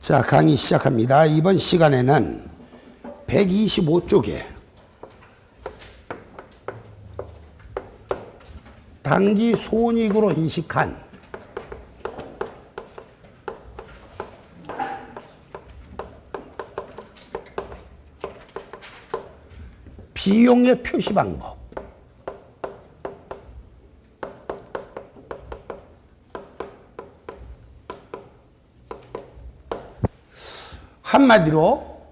자, 강의 시작합니다. 이번 시간에는 125쪽에 단기 손익으로 인식한 비용의 표시 방법, 한마디로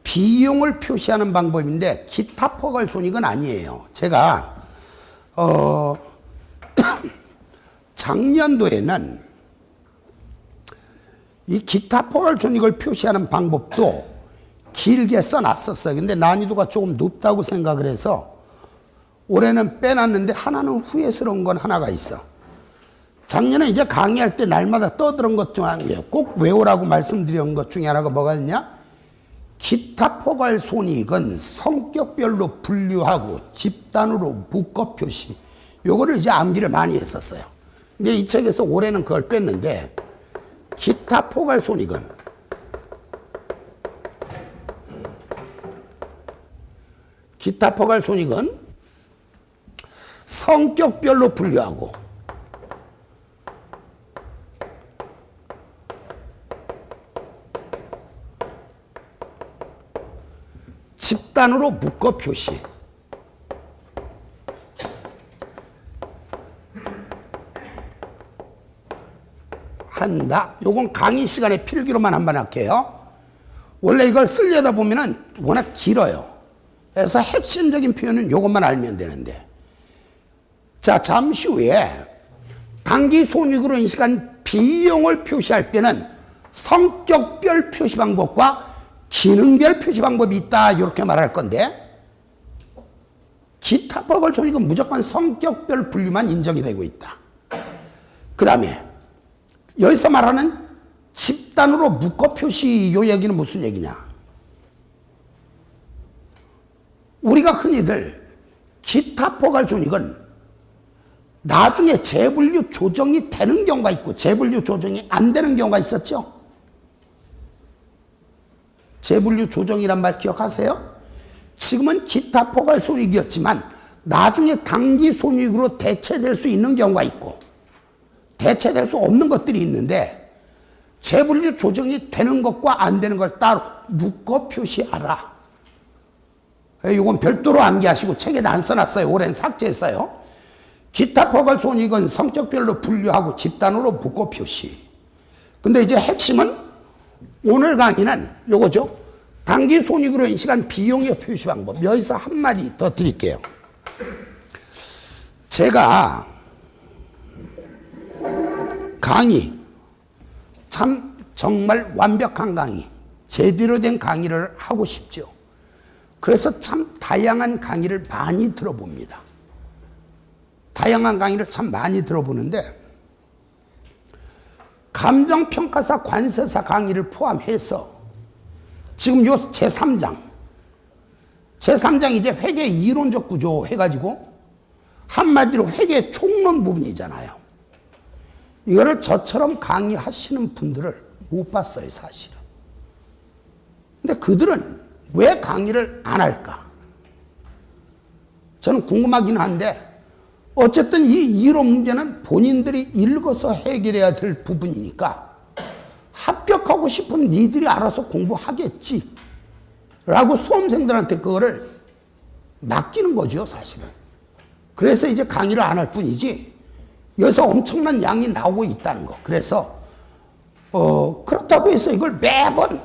비용을 표시하는 방법인데 기타 포괄 손익은 아니에요. 제가 작년도에는 이 기타 포괄 손익을 표시하는 방법도 길게 써놨었어요. 근데 난이도가 조금 높다고 생각을 해서 올해는 빼놨는데 하나는 후회스러운 건 하나가 있어. 작년에 이제 강의할 때 날마다 떠드는 것 중 하나예요. 꼭 외우라고 말씀드린 것 중에 하나가 뭐가 있냐? 기타 포괄 손익은 성격별로 분류하고 집단으로 묶어 표시. 요거를 이제 암기를 많이 했었어요. 근데 이 책에서 올해는 그걸 뺐는데 기타 포괄 손익은 성격별로 분류하고 집단으로 묶어 표시. 한다. 요건 강의 시간에 필기로만 한번 할게요. 원래 이걸 쓰려다 보면은 워낙 길어요. 그래서 핵심적인 표현은 요것만 알면 되는데. 자, 잠시 후에 단기 손익으로 인식한 비용을 표시할 때는 성격별 표시 방법과 기능별 표시 방법이 있다, 이렇게 말할 건데, 기타 포괄 손익은 무조건 성격별 분류만 인정이 되고 있다. 그 다음에 여기서 말하는 집단으로 묶어 표시, 요 얘기는 무슨 얘기냐? 우리가 흔히들 기타 포괄 손익은 나중에 재분류 조정이 되는 경우가 있고 재분류 조정이 안 되는 경우가 있었죠. 재분류 조정이란 말 기억하세요? 지금은 기타 포괄 손익이었지만 나중에 단기 손익으로 대체될 수 있는 경우가 있고 대체될 수 없는 것들이 있는데 재분류 조정이 되는 것과 안 되는 걸 따로 묶어 표시하라. 이건 별도로 암기하시고 책에도 안 써놨어요. 올해는 삭제했어요. 기타 포괄 손익은 성격별로 분류하고 집단으로 묶어 표시. 근데 이제 핵심은 오늘 강의는 요거죠. 단기 손익으로 인식한 비용의 표시 방법. 여기서 한마디 더 드릴게요. 제가 강의, 참 정말 완벽한 강의, 제대로 된 강의를 하고 싶죠. 그래서 참 다양한 강의를 많이 들어봅니다. 다양한 강의를 참 많이 들어보는데 감정평가사, 관세사 강의를 포함해서 지금 요 제3장 이제 회계 이론적 구조 해가지고 한마디로 회계 총론 부분이잖아요. 이거를 저처럼 강의하시는 분들을 못 봤어요, 사실은. 근데 그들은 왜 강의를 안 할까? 저는 궁금하긴 한데 어쨌든 이 이론 문제는 본인들이 읽어서 해결해야 될 부분이니까 합격하고 싶은 니들이 알아서 공부하겠지 라고 수험생들한테 그거를 맡기는 거죠, 사실은. 그래서 이제 강의를 안 할 뿐이지 여기서 엄청난 양이 나오고 있다는 거. 그래서 그렇다고 해서 이걸 매번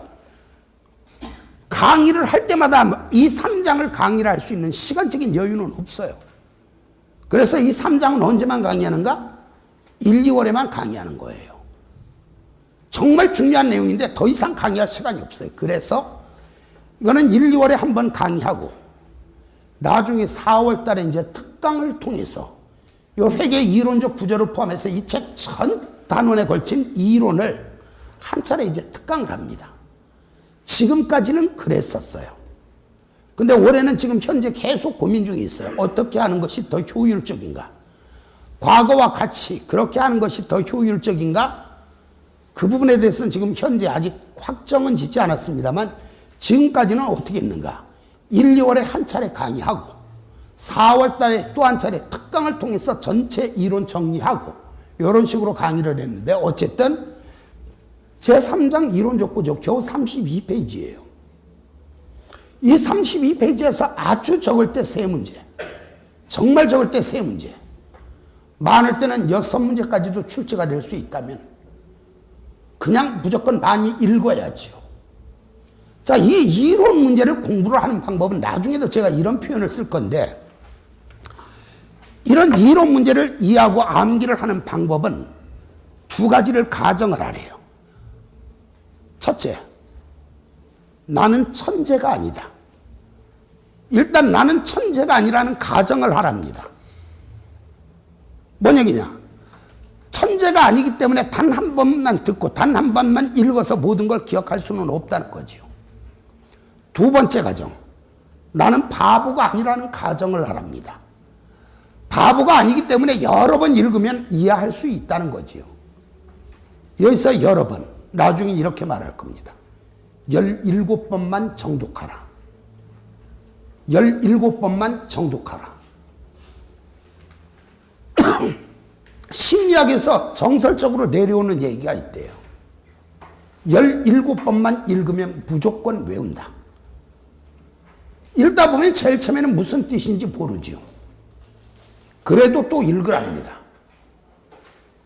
강의를 할 때마다 이 3장을 강의를 할 수 있는 시간적인 여유는 없어요. 그래서 이 3장은 언제만 강의하는가? 1, 2월에만 강의하는 거예요. 정말 중요한 내용인데 더 이상 강의할 시간이 없어요. 그래서 이거는 1, 2월에 한번 강의하고 나중에 4월 달에 이제 특강을 통해서 이 회계 이론적 구조를 포함해서 이 책 전 단원에 걸친 이론을 한 차례 이제 특강을 합니다. 지금까지는 그랬었어요. 근데 올해는 지금 현재 계속 고민 중에 있어요. 어떻게 하는 것이 더 효율적인가? 과거와 같이 그렇게 하는 것이 더 효율적인가? 그 부분에 대해서는 지금 현재 아직 확정은 짓지 않았습니다만 지금까지는 어떻게 했는가? 1, 2월에 한 차례 강의하고 4월 달에 또 한 차례 특강을 통해서 전체 이론 정리하고 이런 식으로 강의를 했는데 어쨌든 제3장 이론적구조 겨우 32페이지예요. 이 32페이지에서 아주 적을 때 3문제, 정말 적을 때 3문제, 많을 때는 6문제까지도 출제가 될 수 있다면 그냥 무조건 많이 읽어야죠. 자, 이 이론 문제를 공부를 하는 방법은 나중에도 제가 이런 표현을 쓸 건데, 이런 이론 문제를 이해하고 암기를 하는 방법은 2가지를 가정을 하래요. 첫째, 나는 천재가 아니다. 일단 나는 천재가 아니라는 가정을 하랍니다. 뭔 얘기냐? 천재가 아니기 때문에 단 한 번만 듣고 단 한 번만 읽어서 모든 걸 기억할 수는 없다는 거죠. 2번째 가정, 나는 바보가 아니라는 가정을 하랍니다. 바보가 아니기 때문에 여러 번 읽으면 이해할 수 있다는 거지요. 여기서 여러 번, 나중에 이렇게 말할 겁니다. 17번만 정독하라. 17번만 정독하라. 심리학에서 정설적으로 내려오는 얘기가 있대요. 17번만 읽으면 무조건 외운다. 읽다 보면 제일 처음에는 무슨 뜻인지 모르지요. 그래도 또 읽으랍니다.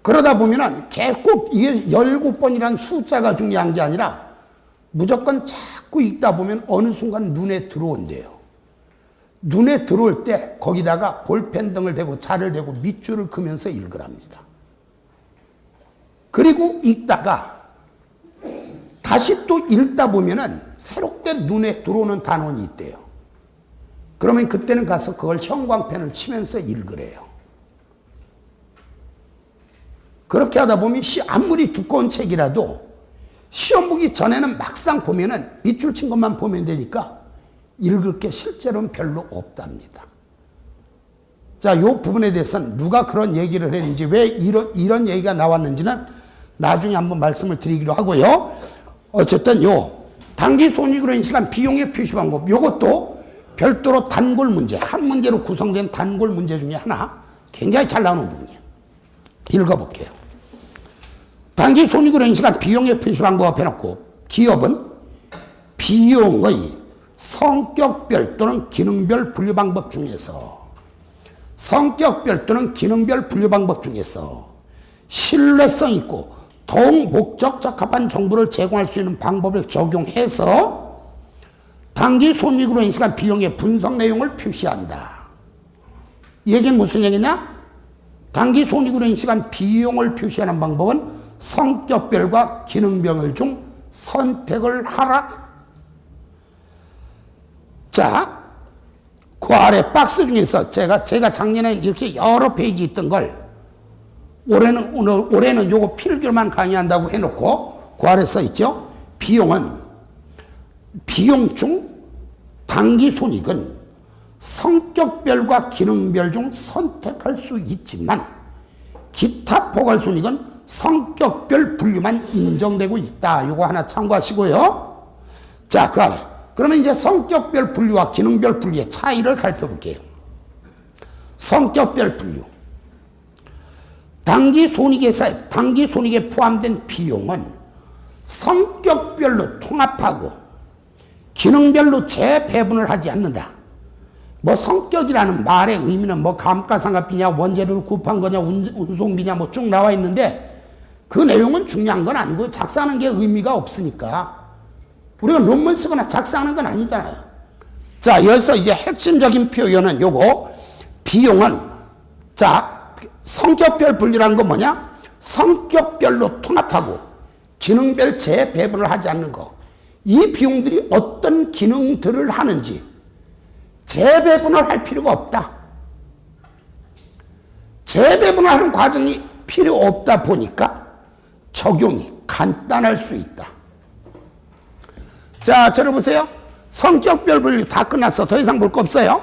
그러다 보면은 꼭 이게 17번이란 숫자가 중요한 게 아니라 무조건 자꾸 읽다 보면 어느 순간 눈에 들어온대요. 눈에 들어올 때 거기다가 볼펜 등을 대고 자를 대고 밑줄을 그면서 읽으랍니다. 그리고 읽다가 다시 또 읽다 보면은 새롭게 눈에 들어오는 단원이 있대요. 그러면 그때는 가서 그걸 형광펜을 치면서 읽으래요. 그렇게 하다 보면 아무리 두꺼운 책이라도 시험 보기 전에는 막상 보면은 밑줄 친 것만 보면 되니까 읽을 게 실제로는 별로 없답니다. 자, 이 부분에 대해서는 누가 그런 얘기를 했는지, 왜 이런 얘기가 나왔는지는 나중에 한번 말씀을 드리기로 하고요. 어쨌든 단기 손익으로 인식한 비용의 표시 방법, 요것도 별도로 단골 문제, 한 문제로 구성된 단골 문제 중에 하나, 굉장히 잘 나오는 부분이에요. 읽어볼게요. 단기 손익으로 인식한 비용의 표시 방법 해놓고, 기업은 비용의 성격별 또는 기능별 분류 방법 중에서 신뢰성 있고 동목적 적합한 정보를 제공할 수 있는 방법을 적용해서 단기 손익으로 인식한 비용의 분석 내용을 표시한다. 이 얘기는 무슨 얘기냐? 단기 손익으로 인식한 비용을 표시하는 방법은 성격별과 기능별 중 선택을 하라. 자, 그 아래 박스 중에서 제가 작년에 이렇게 여러 페이지 있던 걸 올해는 요거 필기로만 강의한다고 해놓고 그 아래 써 있죠. 비용 중 단기 손익은 성격별과 기능별 중 선택할 수 있지만 기타 포괄 손익은 성격별 분류만 인정되고 있다. 요거 하나 참고하시고요. 자, 그 아래. 그러면 이제 성격별 분류와 기능별 분류의 차이를 살펴볼게요. 성격별 분류. 단기 손익에 포함된 비용은 성격별로 통합하고 기능별로 재배분을 하지 않는다. 뭐 성격이라는 말의 의미는 뭐 감가상각비냐 원재료를 구입한 거냐 운송비냐 뭐 쭉 나와 있는데 그 내용은 중요한 건 아니고 작성하는 게 의미가 없으니까 우리가 논문 쓰거나 작성하는 건 아니잖아요. 자, 여기서 이제 핵심적인 표현은 요거 비용은 자 성격별 분류라는 건 뭐냐? 성격별로 통합하고 기능별 재배분을 하지 않는 거. 이 비용들이 어떤 기능들을 하는지 재배분을 할 필요가 없다. 재배분을 하는 과정이 필요 없다 보니까 적용이 간단할 수 있다. 자, 저를 보세요. 성격별 분류 다 끝났어. 더 이상 볼 거 없어요.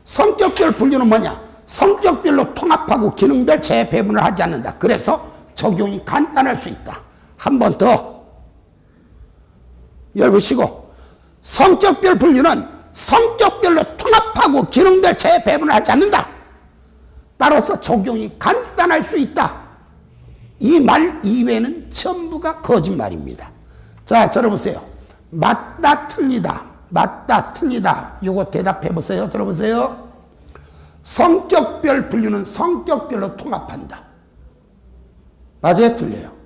성격별 분류는 뭐냐? 성격별로 통합하고 기능별 재배분을 하지 않는다. 그래서 적용이 간단할 수 있다. 한 번 더 열보시고, 성격별 분류는 성격별로 통합하고 기능별 재배분을 하지 않는다. 따라서 적용이 간단할 수 있다. 이 말 이외에는 전부가 거짓말입니다. 자, 들어보세요. 맞다 틀리다, 맞다 틀리다. 요거 대답해 보세요. 들어보세요. 성격별 분류는 성격별로 통합한다. 맞아요, 틀려요?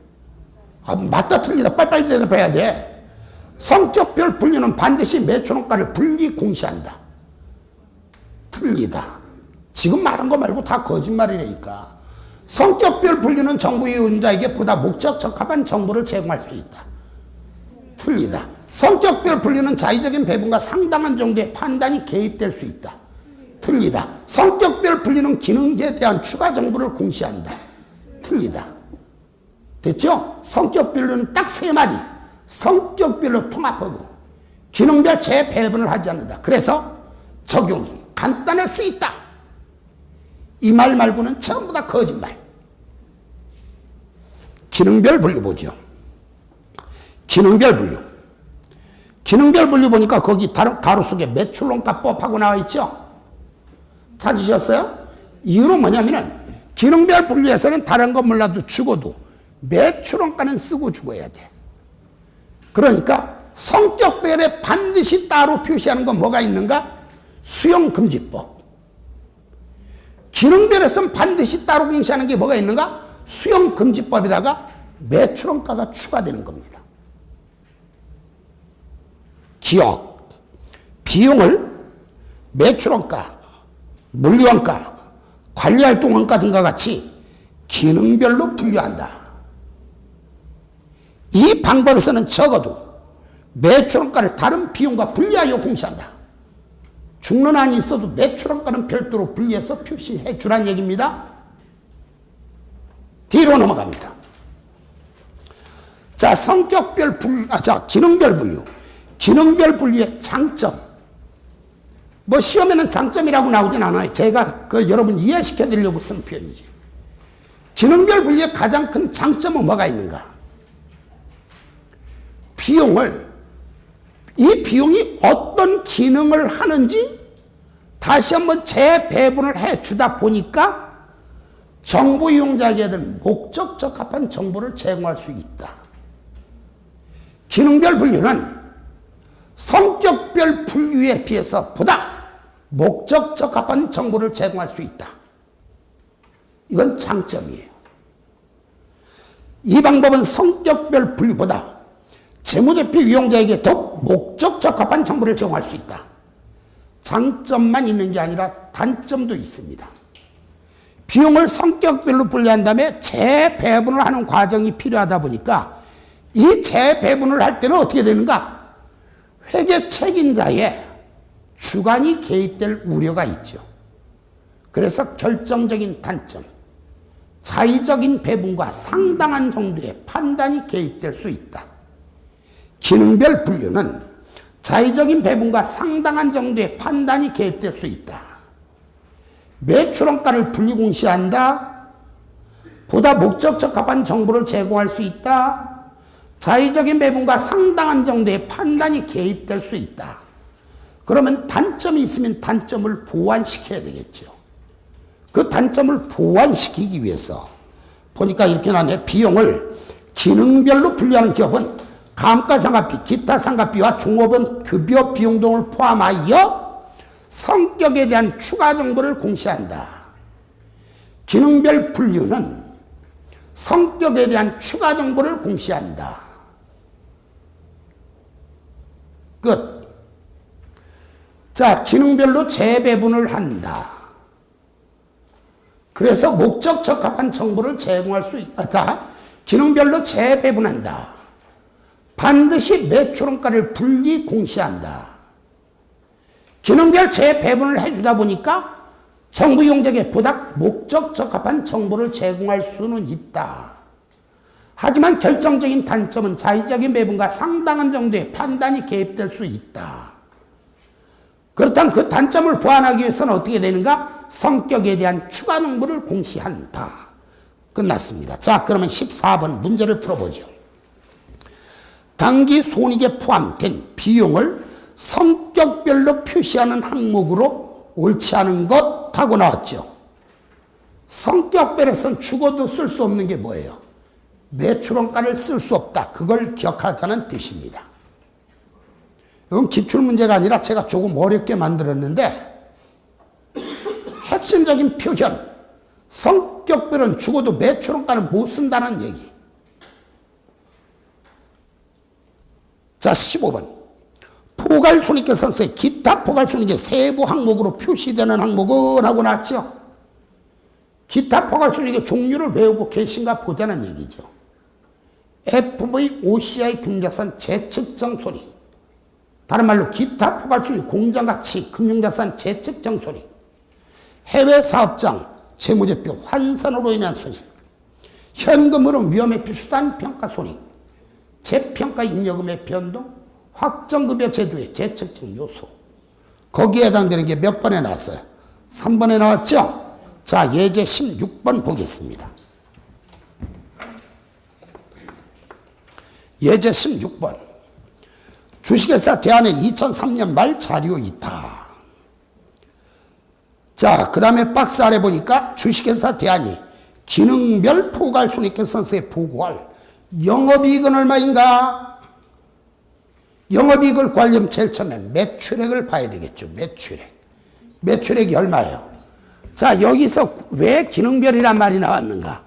맞다 틀리다 빨리빨리 대답해야 돼. 성격별 분류는 반드시 매출원가를 분리 공시한다. 틀리다. 지금 말한 거 말고 다 거짓말이라니까. 성격별 분류는 정부 이용자에게 보다 목적 적합한 정보를 제공할 수 있다. 틀리다. 성격별 분류는 자의적인 배분과 상당한 정도의 판단이 개입될 수 있다. 틀리다. 성격별 분류는 기능에 대한 추가 정보를 공시한다. 틀리다. 됐죠? 성격별로는 딱 세 마디. 성격별로 통합하고 기능별 재배분을 하지 않는다. 그래서 적용이 간단할 수 있다. 이 말 말고는 전부 다 거짓말. 기능별 분류 보죠. 기능별 분류. 기능별 분류 보니까 거기 가로 속에 매출원가법하고 나와 있죠. 찾으셨어요? 이유는 뭐냐면은 기능별 분류에서는 다른 건 몰라도 죽어도 매출원가는 쓰고 죽어야 돼. 그러니까 성격별에 반드시 따로 표시하는 건 뭐가 있는가? 수용금지법. 기능별에서는 반드시 따로 공시하는 게 뭐가 있는가? 수용금지법에다가 매출원가가 추가되는 겁니다. 기억, 비용을 매출원가, 물리원가, 관리활동원가 등과 같이 기능별로 분류한다. 이 방법에서는 적어도 매출원가를 다른 비용과 분리하여 공시한다. 죽는 한이 있어도 매출원가는 별도로 분리해서 표시해 주란 얘기입니다. 뒤로 넘어갑니다. 자, 기능별 분류. 기능별 분류의 장점. 뭐 시험에는 장점이라고 나오진 않아요. 제가 여러분 이해시켜 드리려고 쓴 표현이지. 기능별 분류의 가장 큰 장점은 뭐가 있는가? 이 비용이 어떤 기능을 하는지 다시 한번 재배분을 해주다 보니까 정보 이용자에게 대한 목적 적합한 정보를 제공할 수 있다. 기능별 분류는 성격별 분류에 비해서 보다 목적 적합한 정보를 제공할 수 있다. 이건 장점이에요. 이 방법은 성격별 분류보다 재무제표 이용자에게 더 목적 적합한 정보를 제공할 수 있다. 장점만 있는 게 아니라 단점도 있습니다. 비용을 성격별로 분류한 다음에 재배분을 하는 과정이 필요하다 보니까 이 재배분을 할 때는 어떻게 되는가? 회계 책임자의 주관이 개입될 우려가 있죠. 그래서 결정적인 단점, 자의적인 배분과 상당한 정도의 판단이 개입될 수 있다. 기능별 분류는 자의적인 배분과 상당한 정도의 판단이 개입될 수 있다. 매출원가를 분리 공시한다. 보다 목적 적합한 정보를 제공할 수 있다. 자의적인 배분과 상당한 정도의 판단이 개입될 수 있다. 그러면 단점이 있으면 단점을 보완시켜야 되겠죠. 그 단점을 보완시키기 위해서 보니까 이렇게 나네. 비용을 기능별로 분류하는 기업은 감가상각비, 기타상각비와 종업원 급여 비용 등을 포함하여 성격에 대한 추가 정보를 공시한다. 기능별 분류는 성격에 대한 추가 정보를 공시한다. 끝. 자, 기능별로 재배분을 한다. 그래서 목적 적합한 정보를 제공할 수 있다. 기능별로 재배분한다. 반드시 매출원가를 분리 공시한다. 기능별 재배분을 해주다 보니까 정부 이용자에게 보다 목적 적합한 정보를 제공할 수는 있다. 하지만 결정적인 단점은 자의적인 배분과 상당한 정도의 판단이 개입될 수 있다. 그렇다면 그 단점을 보완하기 위해서는 어떻게 되는가? 성격에 대한 추가 정보를 공시한다. 끝났습니다. 자, 그러면 14번 문제를 풀어보죠. 당기 손익에 포함된 비용을 성격별로 표시하는 항목으로 옳지 않은 것 하고 나왔죠. 성격별에서는 죽어도 쓸 수 없는 게 뭐예요? 매출원가를 쓸 수 없다. 그걸 기억하자는 뜻입니다. 이건 기출문제가 아니라 제가 조금 어렵게 만들었는데 핵심적인 표현, 성격별은 죽어도 매출원가는 못 쓴다는 얘기. 자, 15번. 포괄손익계산서의 기타 포괄손익의 세부 항목으로 표시되는 항목은 하고 나왔죠. 기타 포괄손익의 종류를 외우고 계신가 보자는 얘기죠. FV, OCI 금융자산 재측정 손익. 다른 말로 기타 포괄손익 공정가치 금융자산 재측정 손익. 해외 사업장 재무제표 환산으로 인한 손익. 현금으로 위험회피 수단 평가 손익. 재평가 잉여금의 변동. 확정급여 제도의 재측정 요소. 거기에 해당되는 게 몇 번에 나왔어요? 3번에 나왔죠? 자, 예제 16번 보겠습니다. 예제 16번. 주식회사 대안에 2003년 말 자료 있다. 자, 그 다음에 박스 아래 보니까 주식회사 대안이 기능별 포괄손익계산서에 보고할 영업이익은 얼마인가? 영업이익을 구하려면 제일 처음에 매출액을 봐야 되겠죠. 매출액. 매출액이 얼마예요? 자, 여기서 왜 기능별이란 말이 나왔는가?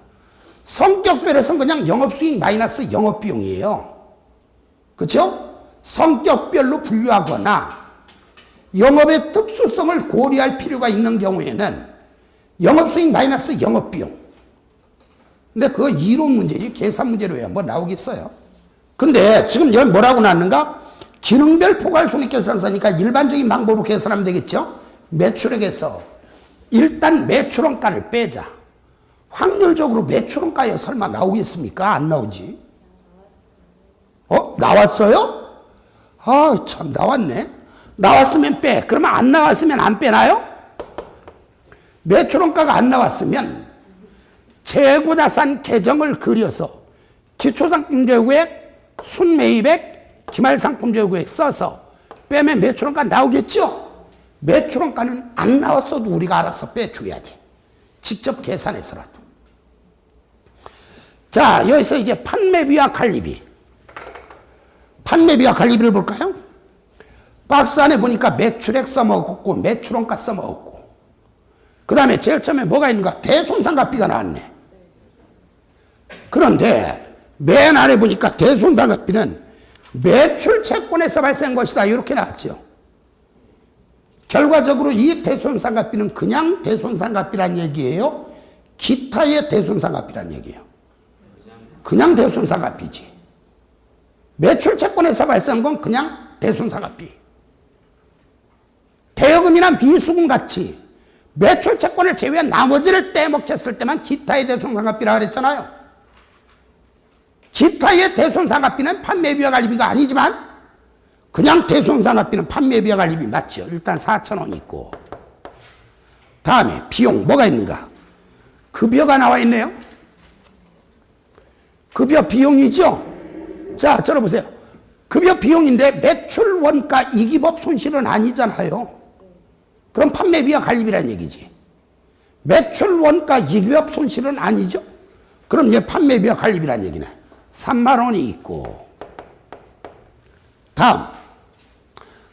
성격별에서는 그냥 영업수익 마이너스 영업비용이에요. 그렇죠? 성격별로 분류하거나 영업의 특수성을 고려할 필요가 있는 경우에는 영업수익 마이너스 영업비용. 근데 그거 이론 문제지 계산 문제로 왜 뭐 나오겠어요? 근데 지금 여기 뭐라고 나왔는가? 기능별 포괄손익계산서니까 일반적인 방법으로 계산하면 되겠죠? 매출액에서 일단 매출원가를 빼자. 확률적으로 매출원가에 설마 나오겠습니까? 안 나오지. 나왔어요? 아, 참 나왔네. 나왔으면 빼. 그러면 안 나왔으면 안 빼나요? 매출원가가 안 나왔으면 재고자산 계정을 그려서 기초상품제고액, 순매입액, 기말상품제고액 써서 빼면 매출원가 나오겠죠? 매출원가는 안 나왔어도 우리가 알아서 빼줘야 돼. 직접 계산해서라도. 자, 여기서 이제 판매비와 관리비. 판매비와 관리비를 볼까요? 박스 안에 보니까 매출액 써먹었고 매출원가 써먹었고 그 다음에 제일 처음에 뭐가 있는가? 대손상각비가 나왔네. 그런데 맨 아래 보니까 대손상각비는 매출 채권에서 발생한 것이다. 이렇게 나왔죠. 결과적으로 이 대손상각비는 그냥 대손상각비란 얘기예요? 기타의 대손상각비란 얘기예요? 그냥 대손상각비지. 매출 채권에서 발생한 건 그냥 대손상각비. 대여금이나 미수금 같이 매출 채권을 제외한 나머지를 떼먹혔을 때만 기타의 대손상각비라 그랬잖아요. 기타의 대손상각비는 판매비와 관리비가 아니지만 그냥 대손상각비는 판매비와 관리비 맞죠. 일단 4,000원 있고 다음에 비용 뭐가 있는가? 급여가 나와 있네요. 급여 비용이죠. 자, 들어보세요. 급여 비용인데 매출 원가 이기법 손실은 아니잖아요. 그럼 판매비와 관리비란 얘기지. 매출 원가 이기법 손실은 아니죠. 그럼 얘 판매비와 관리비란 얘기네. 3만 원이 있고 다음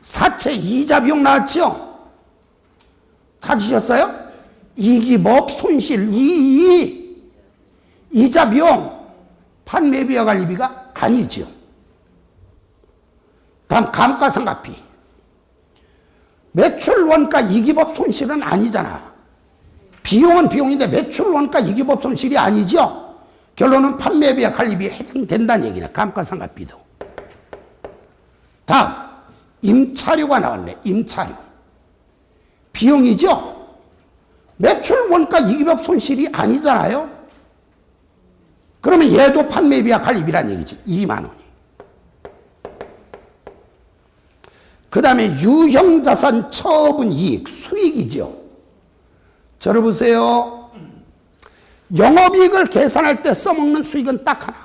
사채 이자 비용 나왔죠? 찾으셨어요? 이기법 손실 이자 비용 판매비와 관리비가 아니죠. 다음 감가상각비. 매출 원가 이기법 손실은 아니잖아. 비용은 비용인데 매출 원가 이기법 손실이 아니죠. 결론은 판매비와 관리비에 해당된다는 얘기네. 감가상각비도. 다음 임차료가 나왔네. 임차료. 비용이죠. 매출 원가 이기법 손실이 아니잖아요. 그러면 얘도 판매비와 관리비란 얘기지. 2만 원이. 그 다음에 유형자산 처분 이익 수익이죠. 저를 보세요. 영업이익을 계산할 때 써먹는 수익은 딱 하나.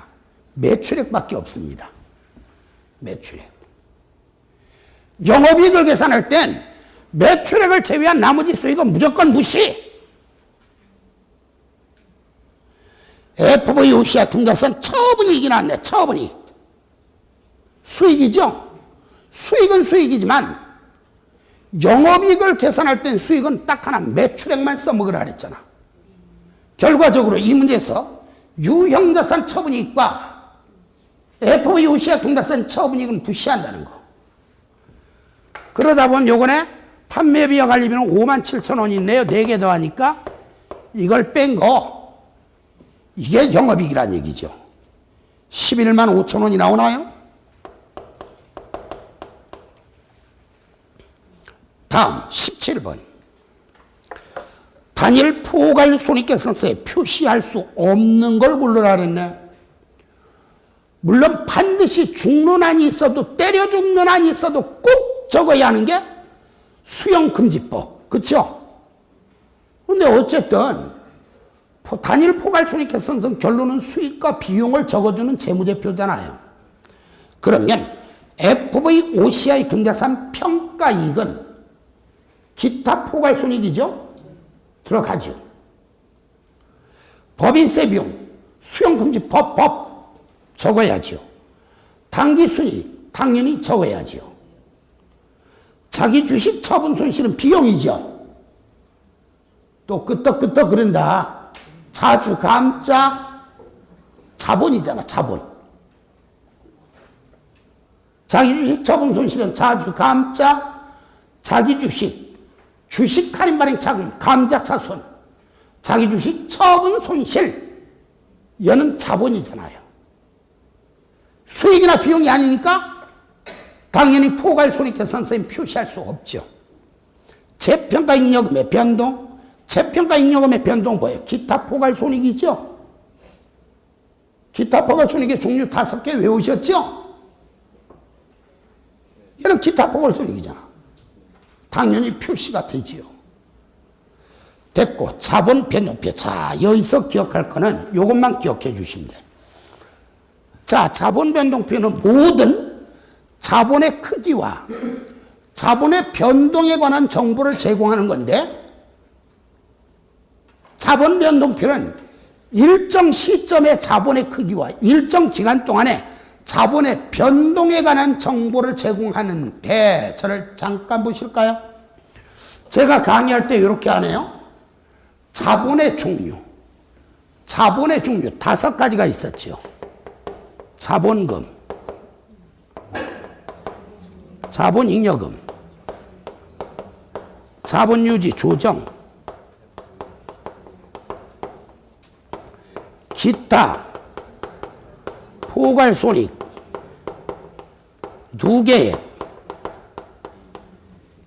매출액밖에 없습니다. 매출액. 영업이익을 계산할 땐 매출액을 제외한 나머지 수익은 무조건 무시. FVOCI 금자산 처분이익이 나왔네. 처분이익. 수익이죠. 수익은 수익이지만 영업이익을 계산할 땐 수익은 딱 하나 매출액만 써먹으라 그랬잖아. 결과적으로 이 문제에서 유형자산 처분이익과 FVOCI 금자산 처분이익은 부시한다는 거. 그러다 보면 요번에 판매비와 관리비는 57,000원이 있네요. 4개 더하니까 이걸 뺀 거. 이게 영업이익이란 얘기죠. 115,000원이 나오나요? 다음 17번. 단일 포괄 손익계산서에 표시할 수 없는 걸 고르라 그랬네. 물론 반드시 죽는 한이 있어도, 때려 죽는 한이 있어도 꼭 적어야 하는 게 수용금지법. 그렇죠? 근데 어쨌든 단일 포괄 손익계산서 결론은 수익과 비용을 적어주는 재무제표잖아요. 그러면 FVOCI 금자산 평가이익은 기타 포괄 손익이죠? 들어가죠. 법인세 비용, 수용금지법 적어야죠. 당기순이익 당연히 적어야죠. 자기 주식 처분 손실은 비용이죠. 또 끄떡끄떡 그런다. 자주 감자 자본이잖아. 자본. 자기 주식 처분 손실은 자주 감자, 자기 주식, 주식 할인 발행 차금, 감자 차손, 자기 주식 처분 손실, 얘는 자본이잖아요. 수익이나 비용이 아니니까 당연히 포괄 손익계산서에 표시할 수 없죠. 재평가 잉여금의 변동, 재평가 잉여금의 변동 뭐예요? 기타 포괄 손익이죠. 기타 포괄 손익의 종류 5개 외우셨죠? 얘는 기타 포괄 손익이잖아. 당연히 표시가 되지요. 됐고, 자본 변동표. 자, 여기서 기억할 거는 이것만 기억해 주시면 돼요. 자, 자본 변동표는 모든 자본의 크기와 자본의 변동에 관한 정보를 제공하는 건데, 자본 변동표는 일정 시점의 자본의 크기와 일정 기간 동안에 자본의 변동에 관한 정보를 제공하는데, 저를 잠깐 보실까요? 제가 강의할 때 이렇게 하네요. 자본의 종류. 자본의 종류 5가지가 있었죠. 자본금, 자본잉여금, 자본유지 조정, 기타, 포괄손익, 누계액,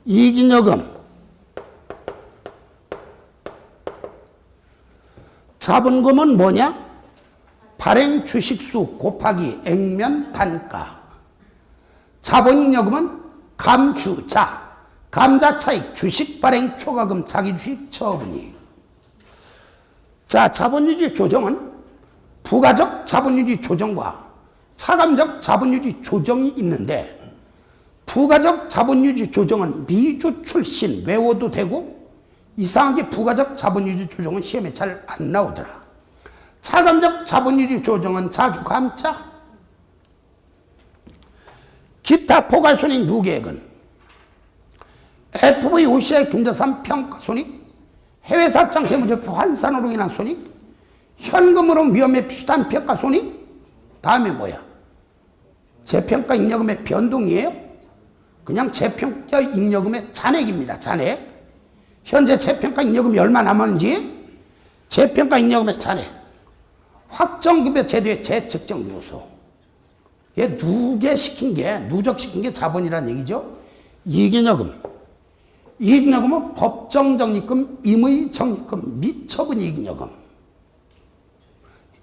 이익잉여금. 자본금은 뭐냐? 발행 주식수 곱하기 액면 단가. 자본잉여금은 감주자, 감자차익, 주식 발행 초과금, 자기주식 처분이익. 자, 자본유지 조정은 부가적 자본유지 조정과 차감적 자본유지 조정이 있는데, 부가적 자본유지 조정은 미주 출신 외워도 되고, 이상하게 부가적 자본유지 조정은 시험에 잘 안 나오더라. 차감적 자본유지 조정은 자주 감자. 기타 포괄손익 누계액은 FVOCI 금자산 평가손익, 해외사업장 재무제표 환산으로 인한 손익, 현금으로 위험에 비슷한 평가손익. 다음에 뭐야? 재평가 잉여금의 변동이에요. 그냥 재평가 잉여금의 잔액입니다. 잔액. 현재 재평가 잉여금이 얼마 남았는지, 재평가 잉여금의 잔액, 확정급여 제도의 재측정 요소. 얘 누적시킨 게 자본이라는 얘기죠. 이익잉여금. 이익잉여금은 법정적립금, 임의적립금, 미처분이익잉여금.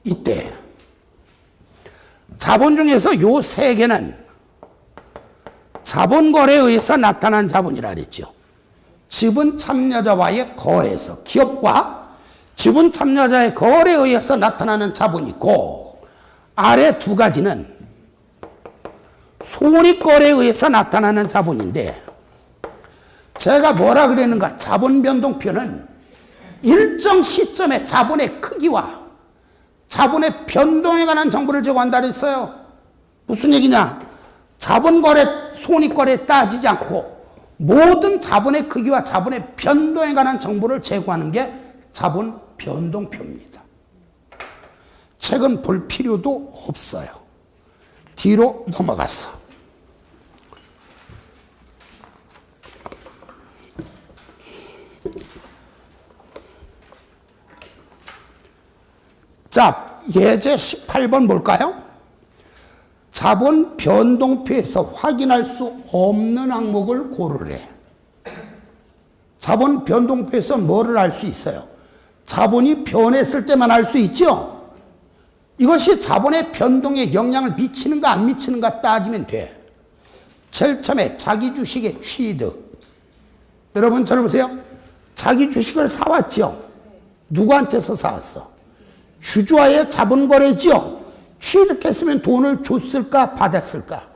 이때 자본 중에서 요 3개는 자본거래에 의해서 나타난 자본이라 그랬죠. 지분 참여자와의 거래에서, 기업과 지분 참여자의 거래에 의해서 나타나는 자본이 있고, 아래 2가지는 손익거래에 의해서 나타나는 자본인데, 제가 뭐라 그랬는가? 자본 변동표는 일정 시점에 자본의 크기와 자본의 변동에 관한 정보를 제공한다 그랬어요. 무슨 얘기냐? 자본거래, 손익거래에 따지지 않고 모든 자본의 크기와 자본의 변동에 관한 정보를 제공하는 게 자본 변동표입니다. 책은 볼 필요도 없어요. 뒤로 넘어갔어. 자, 예제 18번 볼까요? 자본 변동표에서 확인할 수 없는 항목을 고르래. 자본 변동표에서 뭐를 알 수 있어요? 자본이 변했을 때만 알 수 있죠? 이것이 자본의 변동에 영향을 미치는가 안 미치는가 따지면 돼. 제일 처음에 자기 주식의 취득. 여러분 저를 보세요. 자기 주식을 사왔죠? 누구한테서 사왔어? 주주와의 자본거래죠? 취득했으면 돈을 줬을까 받았을까?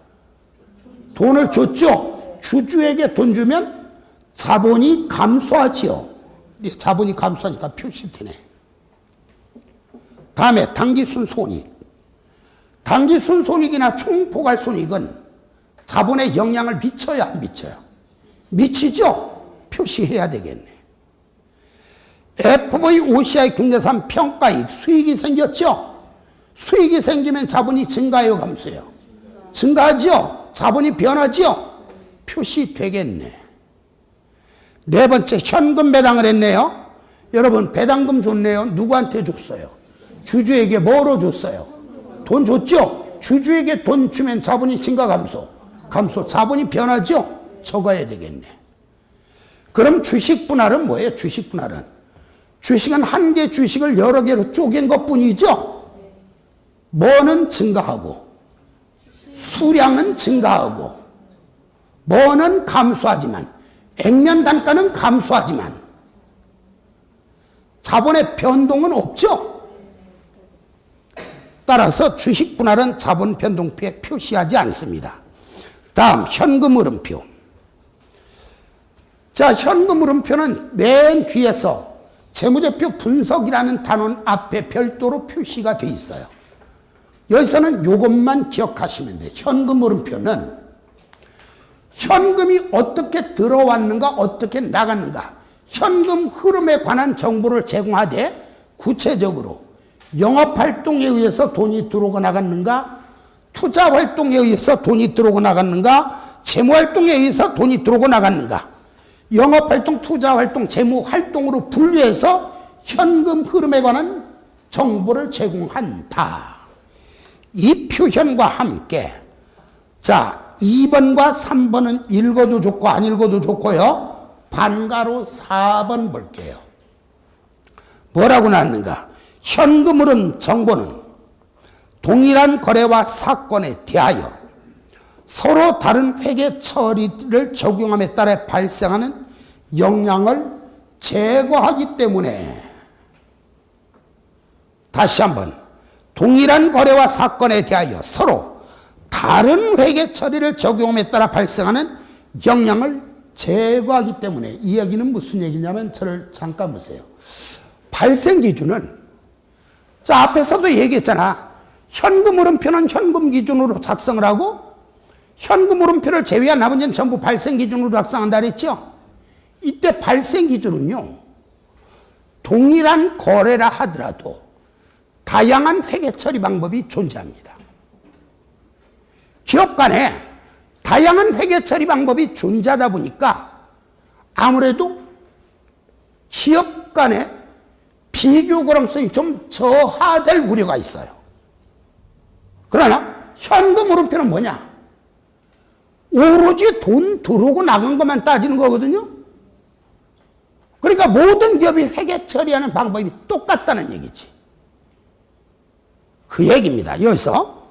돈을 줬죠? 주주에게 돈 주면 자본이 감소하지요. 자본이 감소하니까 표시되네. 다음에 당기순 손익. 당기순 손익이나 총포괄손익은 자본에 영향을 미쳐요 안 미쳐요? 미치죠? 표시해야 되겠네. FV-OCI 국내산 평가이익 수익이 생겼죠? 수익이 생기면 자본이 증가해요 감소해요? 증가하죠? 자본이 변하죠? 표시되겠네. 네 번째 현금 배당을 했네요. 여러분 배당금 줬네요. 누구한테 줬어요? 주주에게 뭐로 줬어요? 돈 줬죠? 주주에게 돈 주면 자본이 증가 감소? 감소. 자본이 변하죠? 적어야 되겠네. 그럼 주식 분할은 뭐예요? 주식 분할은 주식은 한 개 주식을 여러 개로 쪼갠 것뿐이죠? 뭐는 증가하고 수량은 증가하고 뭐는 감소하지만 액면 단가는 감소하지만 자본의 변동은 없죠? 따라서 주식 분할은 자본 변동표에 표시하지 않습니다. 다음 현금 흐름표. 자, 현금 흐름표는 맨 뒤에서 재무제표 분석이라는 단원 앞에 별도로 표시가 돼 있어요. 여기서는 이것만 기억하시면 돼요. 현금 흐름표는 현금이 어떻게 들어왔는가 어떻게 나갔는가 현금 흐름에 관한 정보를 제공하되 구체적으로 영업활동에 의해서 돈이 들어오고 나갔는가 투자활동에 의해서 돈이 들어오고 나갔는가 재무활동에 의해서 돈이 들어오고 나갔는가 영업활동, 투자활동, 재무활동으로 분류해서 현금 흐름에 관한 정보를 제공한다. 이 표현과 함께 자 2번과 3번은 읽어도 좋고 안 읽어도 좋고요. 반가로 4번 볼게요. 뭐라고 나왔는가? 현금 흐름 정보는 동일한 거래와 사건에 대하여 서로 다른 회계 처리를 적용함에 따라 발생하는 영향을 제거하기 때문에 다시 한번 동일한 거래와 사건에 대하여 서로 다른 회계 처리를 적용함에 따라 발생하는 영향을 제거하기 때문에 이 얘기는 무슨 얘기냐면 저를 잠깐 보세요. 발생 기준은 자 앞에서도 얘기했잖아. 현금 흐름표는 현금 기준으로 작성을 하고 현금 흐름표를 제외한 나머지는 전부 발생 기준으로 작성한다 그랬죠? 이때 발생 기준은요. 동일한 거래라 하더라도 다양한 회계 처리 방법이 존재합니다. 기업 간에 다양한 회계 처리 방법이 존재하다 보니까 아무래도 기업 간의 비교 가능성이 좀 저하될 우려가 있어요. 그러나 현금 흐름표는 뭐냐? 오로지 돈 들어오고 나간 것만 따지는 거거든요. 그러니까 모든 기업이 회계 처리하는 방법이 똑같다는 얘기지. 그 얘기입니다. 여기서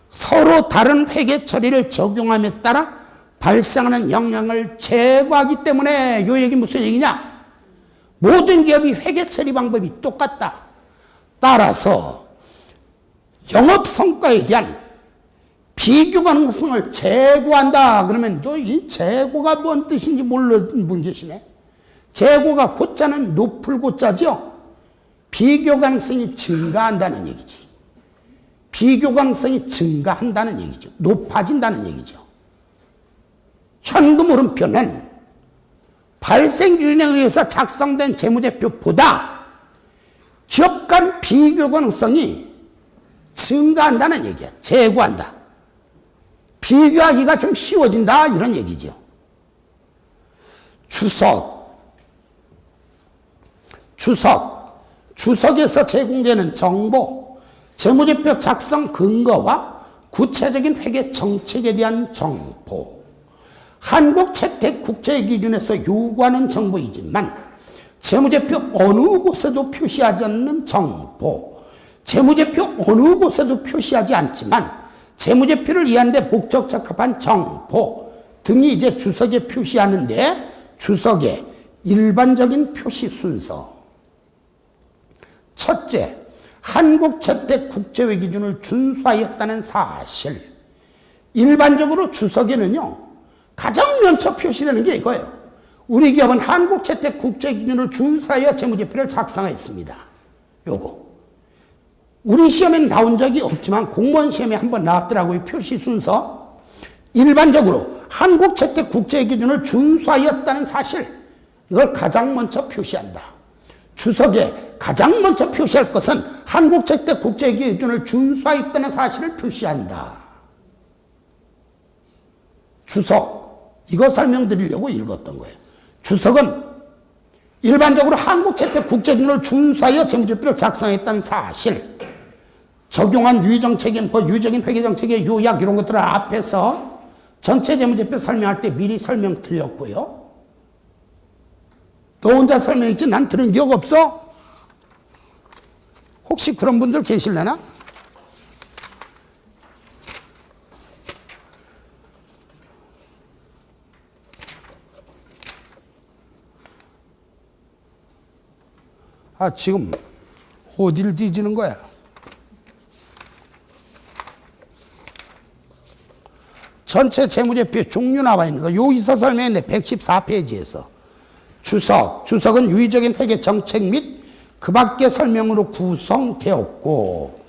서로 다른 회계 처리를 적용함에 따라 발생하는 영향을 제거하기 때문에 이 얘기 무슨 얘기냐? 모든 기업이 회계 처리 방법이 똑같다. 따라서 영업 성과에 대한 비교 가능성을 제고한다. 그러면 또 이 제고가 뭔 뜻인지 모르는 분 계시네. 제고가 고자는 높을 고자죠. 비교 가능성이 증가한다는 얘기지. 비교 가능성이 증가한다는 얘기죠. 높아진다는 얘기죠. 현금 물음표는 발생 요인에 의해서 작성된 재무제표보다 기업 간 비교 가능성이 증가한다는 얘기야. 제고한다. 비교하기가 좀 쉬워진다 이런 얘기죠. 주석에서 제공되는 정보, 재무제표 작성 근거와 구체적인 회계 정책에 대한 정보, 한국채택국제기준에서 요구하는 정보이지만 재무제표 어느 곳에도 표시하지 않는 정보, 재무제표 어느 곳에도 표시하지 않지만 재무제표를 이해하는 데 목적 적합한 정보 등이 이제 주석에 표시하는데 주석의 일반적인 표시 순서. 첫째, 한국채택국제회 기준을 준수하였다는 사실. 일반적으로 주석에는요, 가장 먼저 표시되는 게 이거예요. 우리 기업은 한국채택국제 기준을 준수하여 재무제표를 작성했습니다. 요거. 우리 시험에는 나온 적이 없지만 공무원 시험에 한번 나왔더라고요. 표시 순서. 일반적으로 한국채택국제 기준을 준수하였다는 사실. 이걸 가장 먼저 표시한다. 주석에 가장 먼저 표시할 것은 한국채택국제 기준을 준수하였다는 사실을 표시한다. 주석. 이거 설명드리려고 읽었던 거예요. 주석은 일반적으로 한국채택국제기준을 준수하여 재무제표를 작성했다는 사실, 적용한 유의정책인 유적인 회계정책의 요약 이런 것들을 앞에서 전체 재무제표 설명할 때 미리 설명드렸고요. 너 혼자 설명했지 난 들은 기억 없어? 혹시 그런 분들 계실려나? 지금 어디를 뒤지는 거야? 전체 재무제표 종류 나와 있는 거 여기서 설명했네. 114페이지에서 주석은 유의적인 회계 정책 및 그 밖의 설명으로 구성되었고,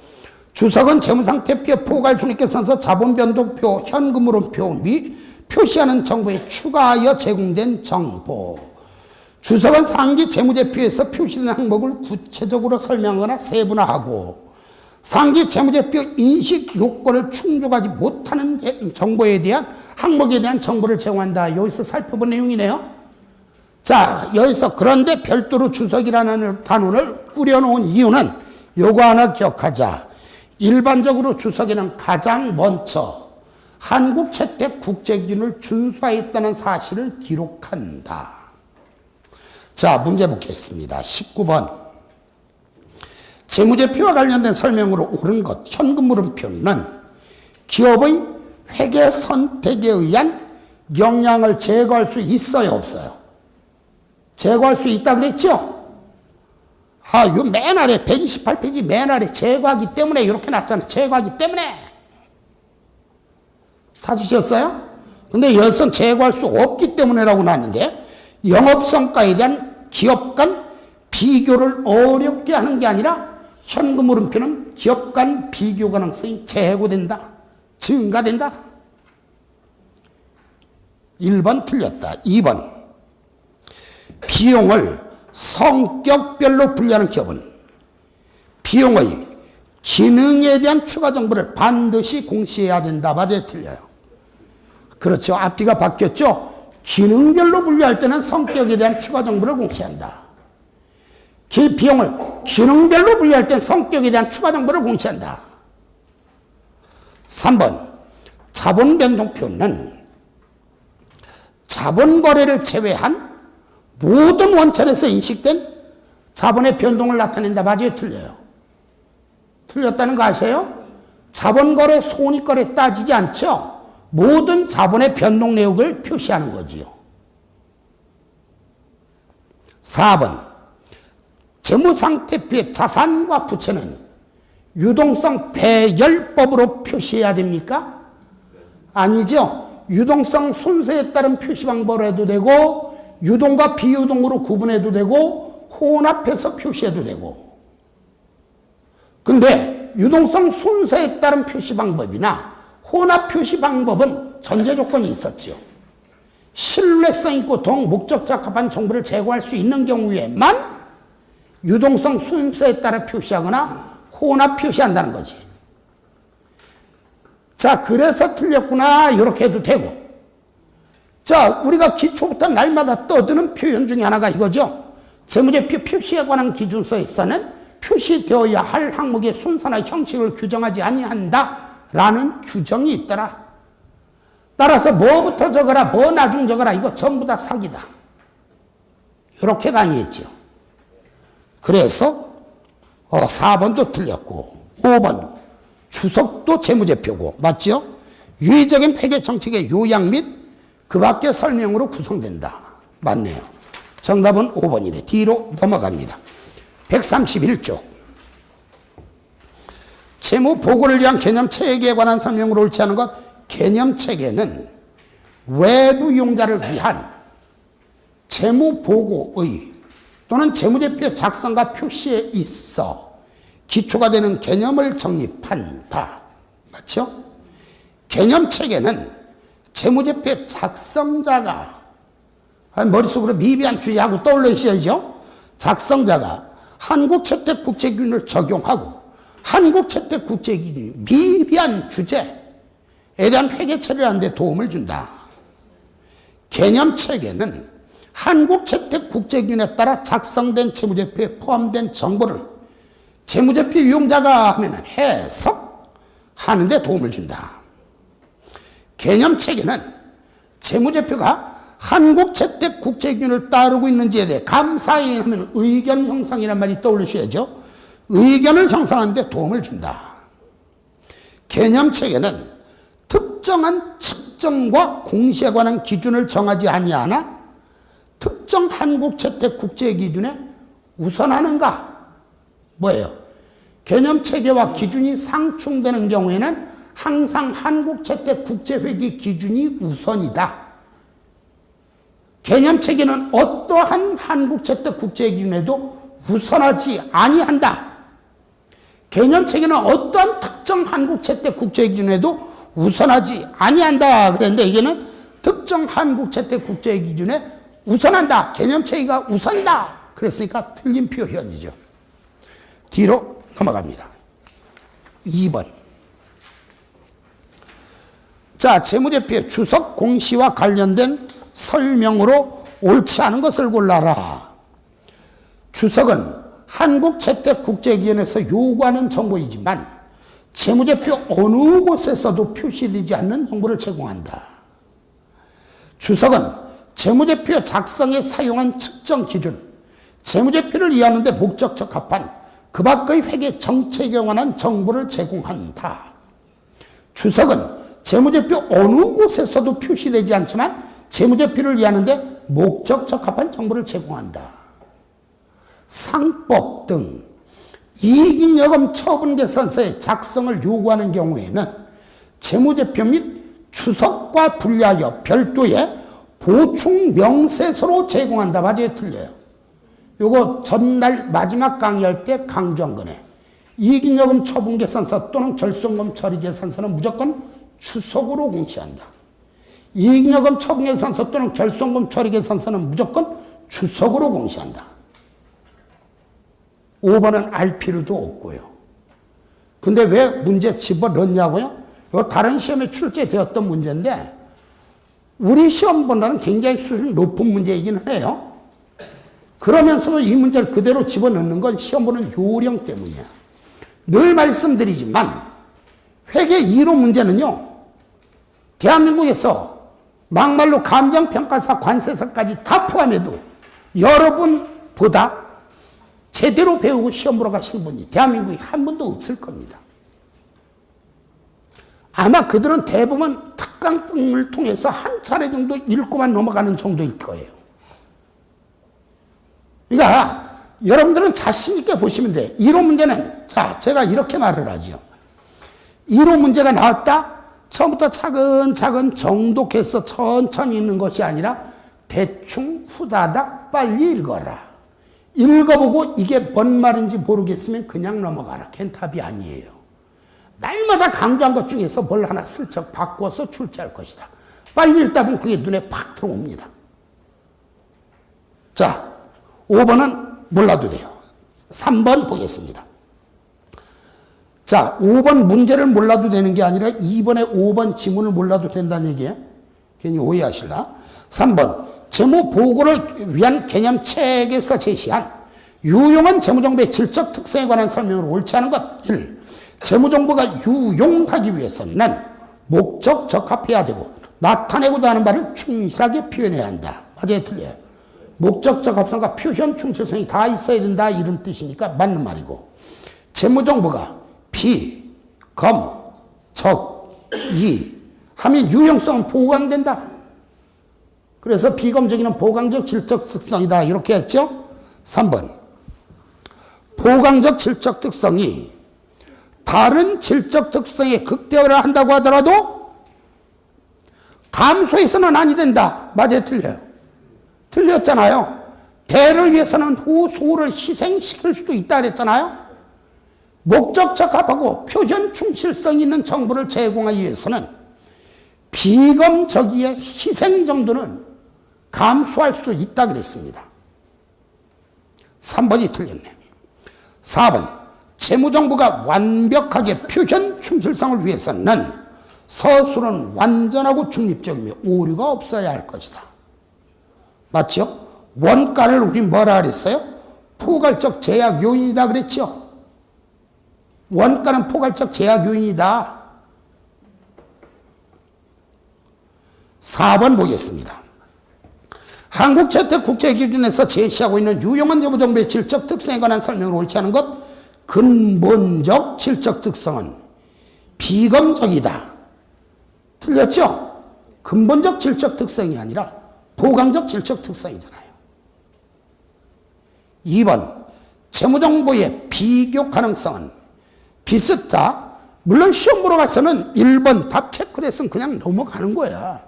주석은 재무상태표, 포괄손익계산서, 자본변동표, 현금흐름표 및 표시하는 정보에 추가하여 제공된 정보. 주석은 상기 재무제표에서 표시된 항목을 구체적으로 설명하거나 세분화하고 상기 재무제표 인식 요건을 충족하지 못하는 정보에 대한 항목에 대한 정보를 제공한다. 여기서 살펴본 내용이네요. 자, 여기서 그런데 별도로 주석이라는 단원을 꾸려놓은 이유는 요거 하나 기억하자. 일반적으로 주석에는 가장 먼저 한국채택국제기준을 준수하였다는 사실을 기록한다. 자, 문제 보겠습니다. 19번. 재무제표와 관련된 설명으로 옳은 것, 현금흐름표는 기업의 회계 선택에 의한 영향을 제거할 수 있어요, 없어요? 제거할 수 있다 그랬죠? 요 맨 아래 128페이지 맨 아래 제거하기 때문에 이렇게 놨잖아요. 제거하기 때문에. 찾으셨어요? 근데 여기서는 제거할 수 없기 때문에라고 놨는데 영업성과에 대한 기업 간 비교를 어렵게 하는 게 아니라 현금흐름표는 기업 간 비교 가능성이 제고된다. 증가된다. 1번 틀렸다. 2번. 비용을 성격별로 분류하는 기업은 비용의 기능에 대한 추가 정보를 반드시 공시해야 된다. 맞아요? 틀려요? 그렇죠. 앞뒤가 바뀌었죠? 기능별로 분류할 때는 성격에 대한 추가 정보를 공시한다. 비용을 기능별로 분류할 때는 성격에 대한 추가 정보를 공시한다. 3번. 자본변동표는 자본거래를 제외한 모든 원천에서 인식된 자본의 변동을 나타낸다. 맞아요? 틀려요? 틀렸다는 거 아세요? 자본거래, 손익거래 따지지 않죠? 모든 자본의 변동 내역을 표시하는 거지요. 4번. 재무상태표의 자산과 부채는 유동성 배열법으로 표시해야 됩니까? 아니죠. 유동성 순서에 따른 표시 방법을 해도 되고 유동과 비유동으로 구분해도 되고 혼합해서 표시해도 되고. 근데 유동성 순서에 따른 표시 방법이나 혼합 표시 방법은 전제 조건이 있었죠. 신뢰성 있고 동 목적 적합한 정보를 제공할 수 있는 경우에만 유동성 순서에 따라 표시하거나 혼합 표시한다는 거지. 자, 그래서 틀렸구나 이렇게 해도 되고. 자, 우리가 기초부터 날마다 떠드는 표현 중에 하나가 이거죠. 재무제표 표시에 관한 기준서에서는 표시되어야 할 항목의 순서나 형식을 규정하지 아니한다라는 규정이 있더라. 따라서 뭐부터 적어라, 뭐 나중 적어라, 이거 전부 다 사기다. 이렇게 강의했죠. 그래서 4번도 틀렸고 5번 주석도 재무제표고 맞죠? 유의적인 회계 정책의 요약 및 그 밖의 설명으로 구성된다. 맞네요. 정답은 5번이래. 뒤로 넘어갑니다. 131쪽. 재무보고를 위한 개념체계에 관한 설명으로 옳지 않은 것. 개념체계는 외부 이용자를 위한 재무보고의 또는 재무제표 작성과 표시에 있어 기초가 되는 개념을 정립한다. 맞죠? 개념체계는 재무제표 작성자가 머릿속으로 미비한 주제하고 떠올리셔야죠. 작성자가 한국채택국제기준을 적용하고 한국채택국제기준이 미비한 주제에 대한 회계 처리를 하는 데 도움을 준다. 개념체계는 한국채택국제기준에 따라 작성된 재무제표에 포함된 정보를 재무제표 이용자가 하면 해석하는 데 도움을 준다. 개념체계는 재무제표가 한국채택국제기준을 따르고 있는지에 대해 감사히 하면 의견 형성이란 말이 떠올리셔야죠. 의견을 형성하는 데 도움을 준다. 개념체계는 특정한 측정과 공시에 관한 기준을 정하지 아니하나 특정 한국채택국제기준에 우선하는가? 뭐예요? 개념체계와 기준이 상충되는 경우에는 항상 한국채택국제회계 기준이 우선이다. 개념체계는 어떠한 한국채택국제기준에도 우선하지 아니한다. 개념체계는 어떠한 특정 한국채택국제기준에도 우선하지 아니한다. 그랬는데 이게는 특정 한국채택국제기준에 우선한다. 개념체계가 우선이다. 그랬으니까 틀린 표현이죠. 뒤로 넘어갑니다. 2번. 자, 재무제표의 주석 공시와 관련된 설명으로 옳지 않은 것을 골라라. 주석은 한국채택국제기준에서 요구하는 정보이지만 재무제표 어느 곳에서도 표시되지 않는 정보를 제공한다. 주석은 재무제표 작성에 사용한 측정 기준, 재무제표를 이해하는 데 목적 적합한 그 밖의 회계 정책에 관한 정보를 제공한다. 주석은 재무제표 어느 곳에서도 표시되지 않지만 재무제표를 이해하는 데 목적 적합한 정보를 제공한다. 상법 등 이익잉여금 처분계산서의 작성을 요구하는 경우에는 재무제표 및 주석과 분리하여 별도의 보충 명세서로 제공한다. 맞아요? 틀려요? 요거 전날 마지막 강의할 때 강조한 거네. 이익잉여금 처분계산서 또는 결손금 처리계산서는 무조건 주석으로 공시한다. 이익잉여금 처분계산서 또는 결손금 처리계산서는 무조건 주석으로 공시한다. 5번은 알 필요도 없고요. 근데 왜 문제 집어넣냐고요? 이거 다른 시험에 출제되었던 문제인데 우리 시험보다는 굉장히 수준이 높은 문제이기는 해요. 그러면서도 이 문제를 그대로 집어넣는 건 시험 보는 요령 때문이야. 늘 말씀드리지만 회계 1호 문제는요. 대한민국에서 막말로 감정평가사, 관세사까지 다 포함해도 여러분보다 제대로 배우고 시험 보러 가시는 분이 대한민국에 한 분도 없을 겁니다. 아마 그들은 대부분 특강 등을 통해서 한 차례 정도 읽고만 넘어가는 정도일 거예요. 그러니까 여러분들은 자신 있게 보시면 돼. 1호 문제는 자 제가 이렇게 말을 하죠. 1호 문제가 나왔다. 처음부터 차근차근 정독해서 천천히 읽는 것이 아니라 대충 후다닥 빨리 읽어라. 읽어보고 이게 뭔 말인지 모르겠으면 그냥 넘어가라. 걘 답이 아니에요. 날마다 강조한 것 중에서 뭘 하나 슬쩍 바꿔서 출제할 것이다. 빨리 읽다 보면 그게 눈에 팍 들어옵니다. 자, 5번은 몰라도 돼요. 3번 보겠습니다. 자, 5번 문제를 몰라도 되는 게 아니라 2번에 5번 지문을 몰라도 된다는 얘기예요. 괜히 오해하실라. 3번, 재무 보고를 위한 개념책에서 제시한 유용한 재무정보의 질적 특성에 관한 설명을 옳지 않은 것. 1. 재무정보가 유용하기 위해서는 목적 적합해야 되고 나타내고자 하는 바를 충실하게 표현해야 한다. 맞아요, 틀려요? 목적 적합성과 표현 충실성이 다 있어야 된다, 이런 뜻이니까 맞는 말이고, 재무정보가 비, 검, 적, 이 하면 유용성은 보강된다. 그래서 비검적이는 보강적 질적 특성이다, 이렇게 했죠. 3번, 보강적 질적 특성이 다른 질적 특성에 극대화를 한다고 하더라도 감소해서는 아니 된다. 맞아요, 틀려요? 틀렸잖아요. 대를 위해서는 소를 희생시킬 수도 있다 그랬잖아요. 목적 적합하고 표현 충실성 있는 정보를 제공하기 위해서는 비검적의 희생 정도는 감수할 수도 있다 그랬습니다. 3번이 틀렸네. 4번, 재무정보가 완벽하게 표현 충실성을 위해서는 서술은 완전하고 중립적이며 오류가 없어야 할 것이다. 맞죠? 원가를 우리 뭐라 그랬어요? 포괄적 제약 요인이다 그랬죠? 원가는 포괄적 제약 요인이다. 4번 보겠습니다. 한국재택국제기준에서 제시하고 있는 유용한 재무정보의 질적 특성에 관한 설명을 옳지 않은 것. 근본적 질적 특성은 비검적이다. 틀렸죠? 근본적 질적 특성이 아니라 보강적 질적 특성이잖아요. 2번, 재무정보의 비교 가능성은 비슷하다. 물론 시험 보러 가서는 1번 답 체크를 했으면 그냥 넘어가는 거야.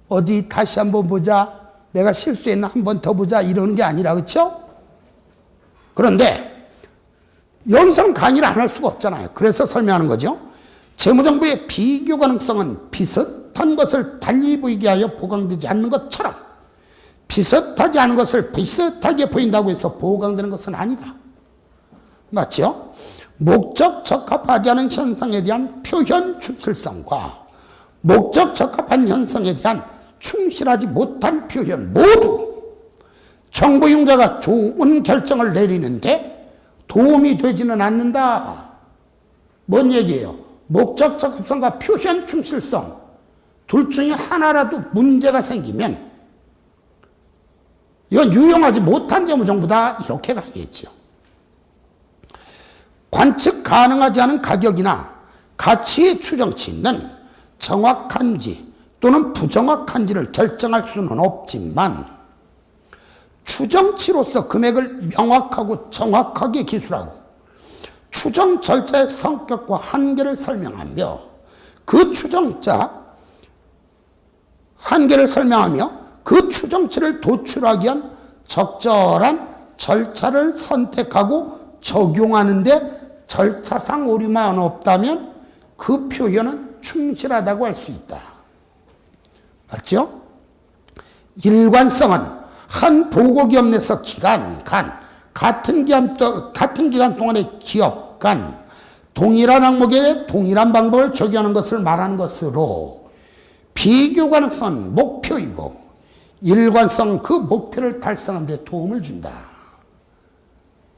어디 다시 한번 보자, 내가 실수했나 한 번 더 보자, 이러는 게 아니라, 그렇죠? 그런데 여기서는 강의를 안 할 수가 없잖아요. 그래서 설명하는 거죠. 재무정보의 비교 가능성은 비슷한 것을 달리 보이게 하여 보강되지 않는 것처럼 비슷하지 않은 것을 비슷하게 보인다고 해서 보강되는 것은 아니다. 맞죠? 목적 적합하지 않은 현상에 대한 표현 충실성과 목적 적합한 현상에 대한 충실하지 못한 표현 모두 정보 이용자가 좋은 결정을 내리는데 도움이 되지는 않는다. 뭔 얘기예요? 목적 적합성과 표현 충실성 둘 중에 하나라도 문제가 생기면 이건 유용하지 못한 재무정보다, 이렇게 가겠죠. 관측 가능하지 않은 가격이나 가치의 추정치는 정확한지 또는 부정확한지를 결정할 수는 없지만 추정치로서 금액을 명확하고 정확하게 기술하고 추정 절차의 성격과 한계를 설명하며 그 추정자 한계를 설명하며 그 추정치를 도출하기 위한 적절한 절차를 선택하고 적용하는데 절차상 오류만 없다면 그 표현은 충실하다고 할 수 있다. 맞죠? 일관성은 한 보고기업 내에서 같은 기간 동안의 기업 간 동일한 항목에 동일한 방법을 적용하는 것을 말하는 것으로 비교 가능성은 목표이고 일관성 그 목표를 달성하는 데 도움을 준다.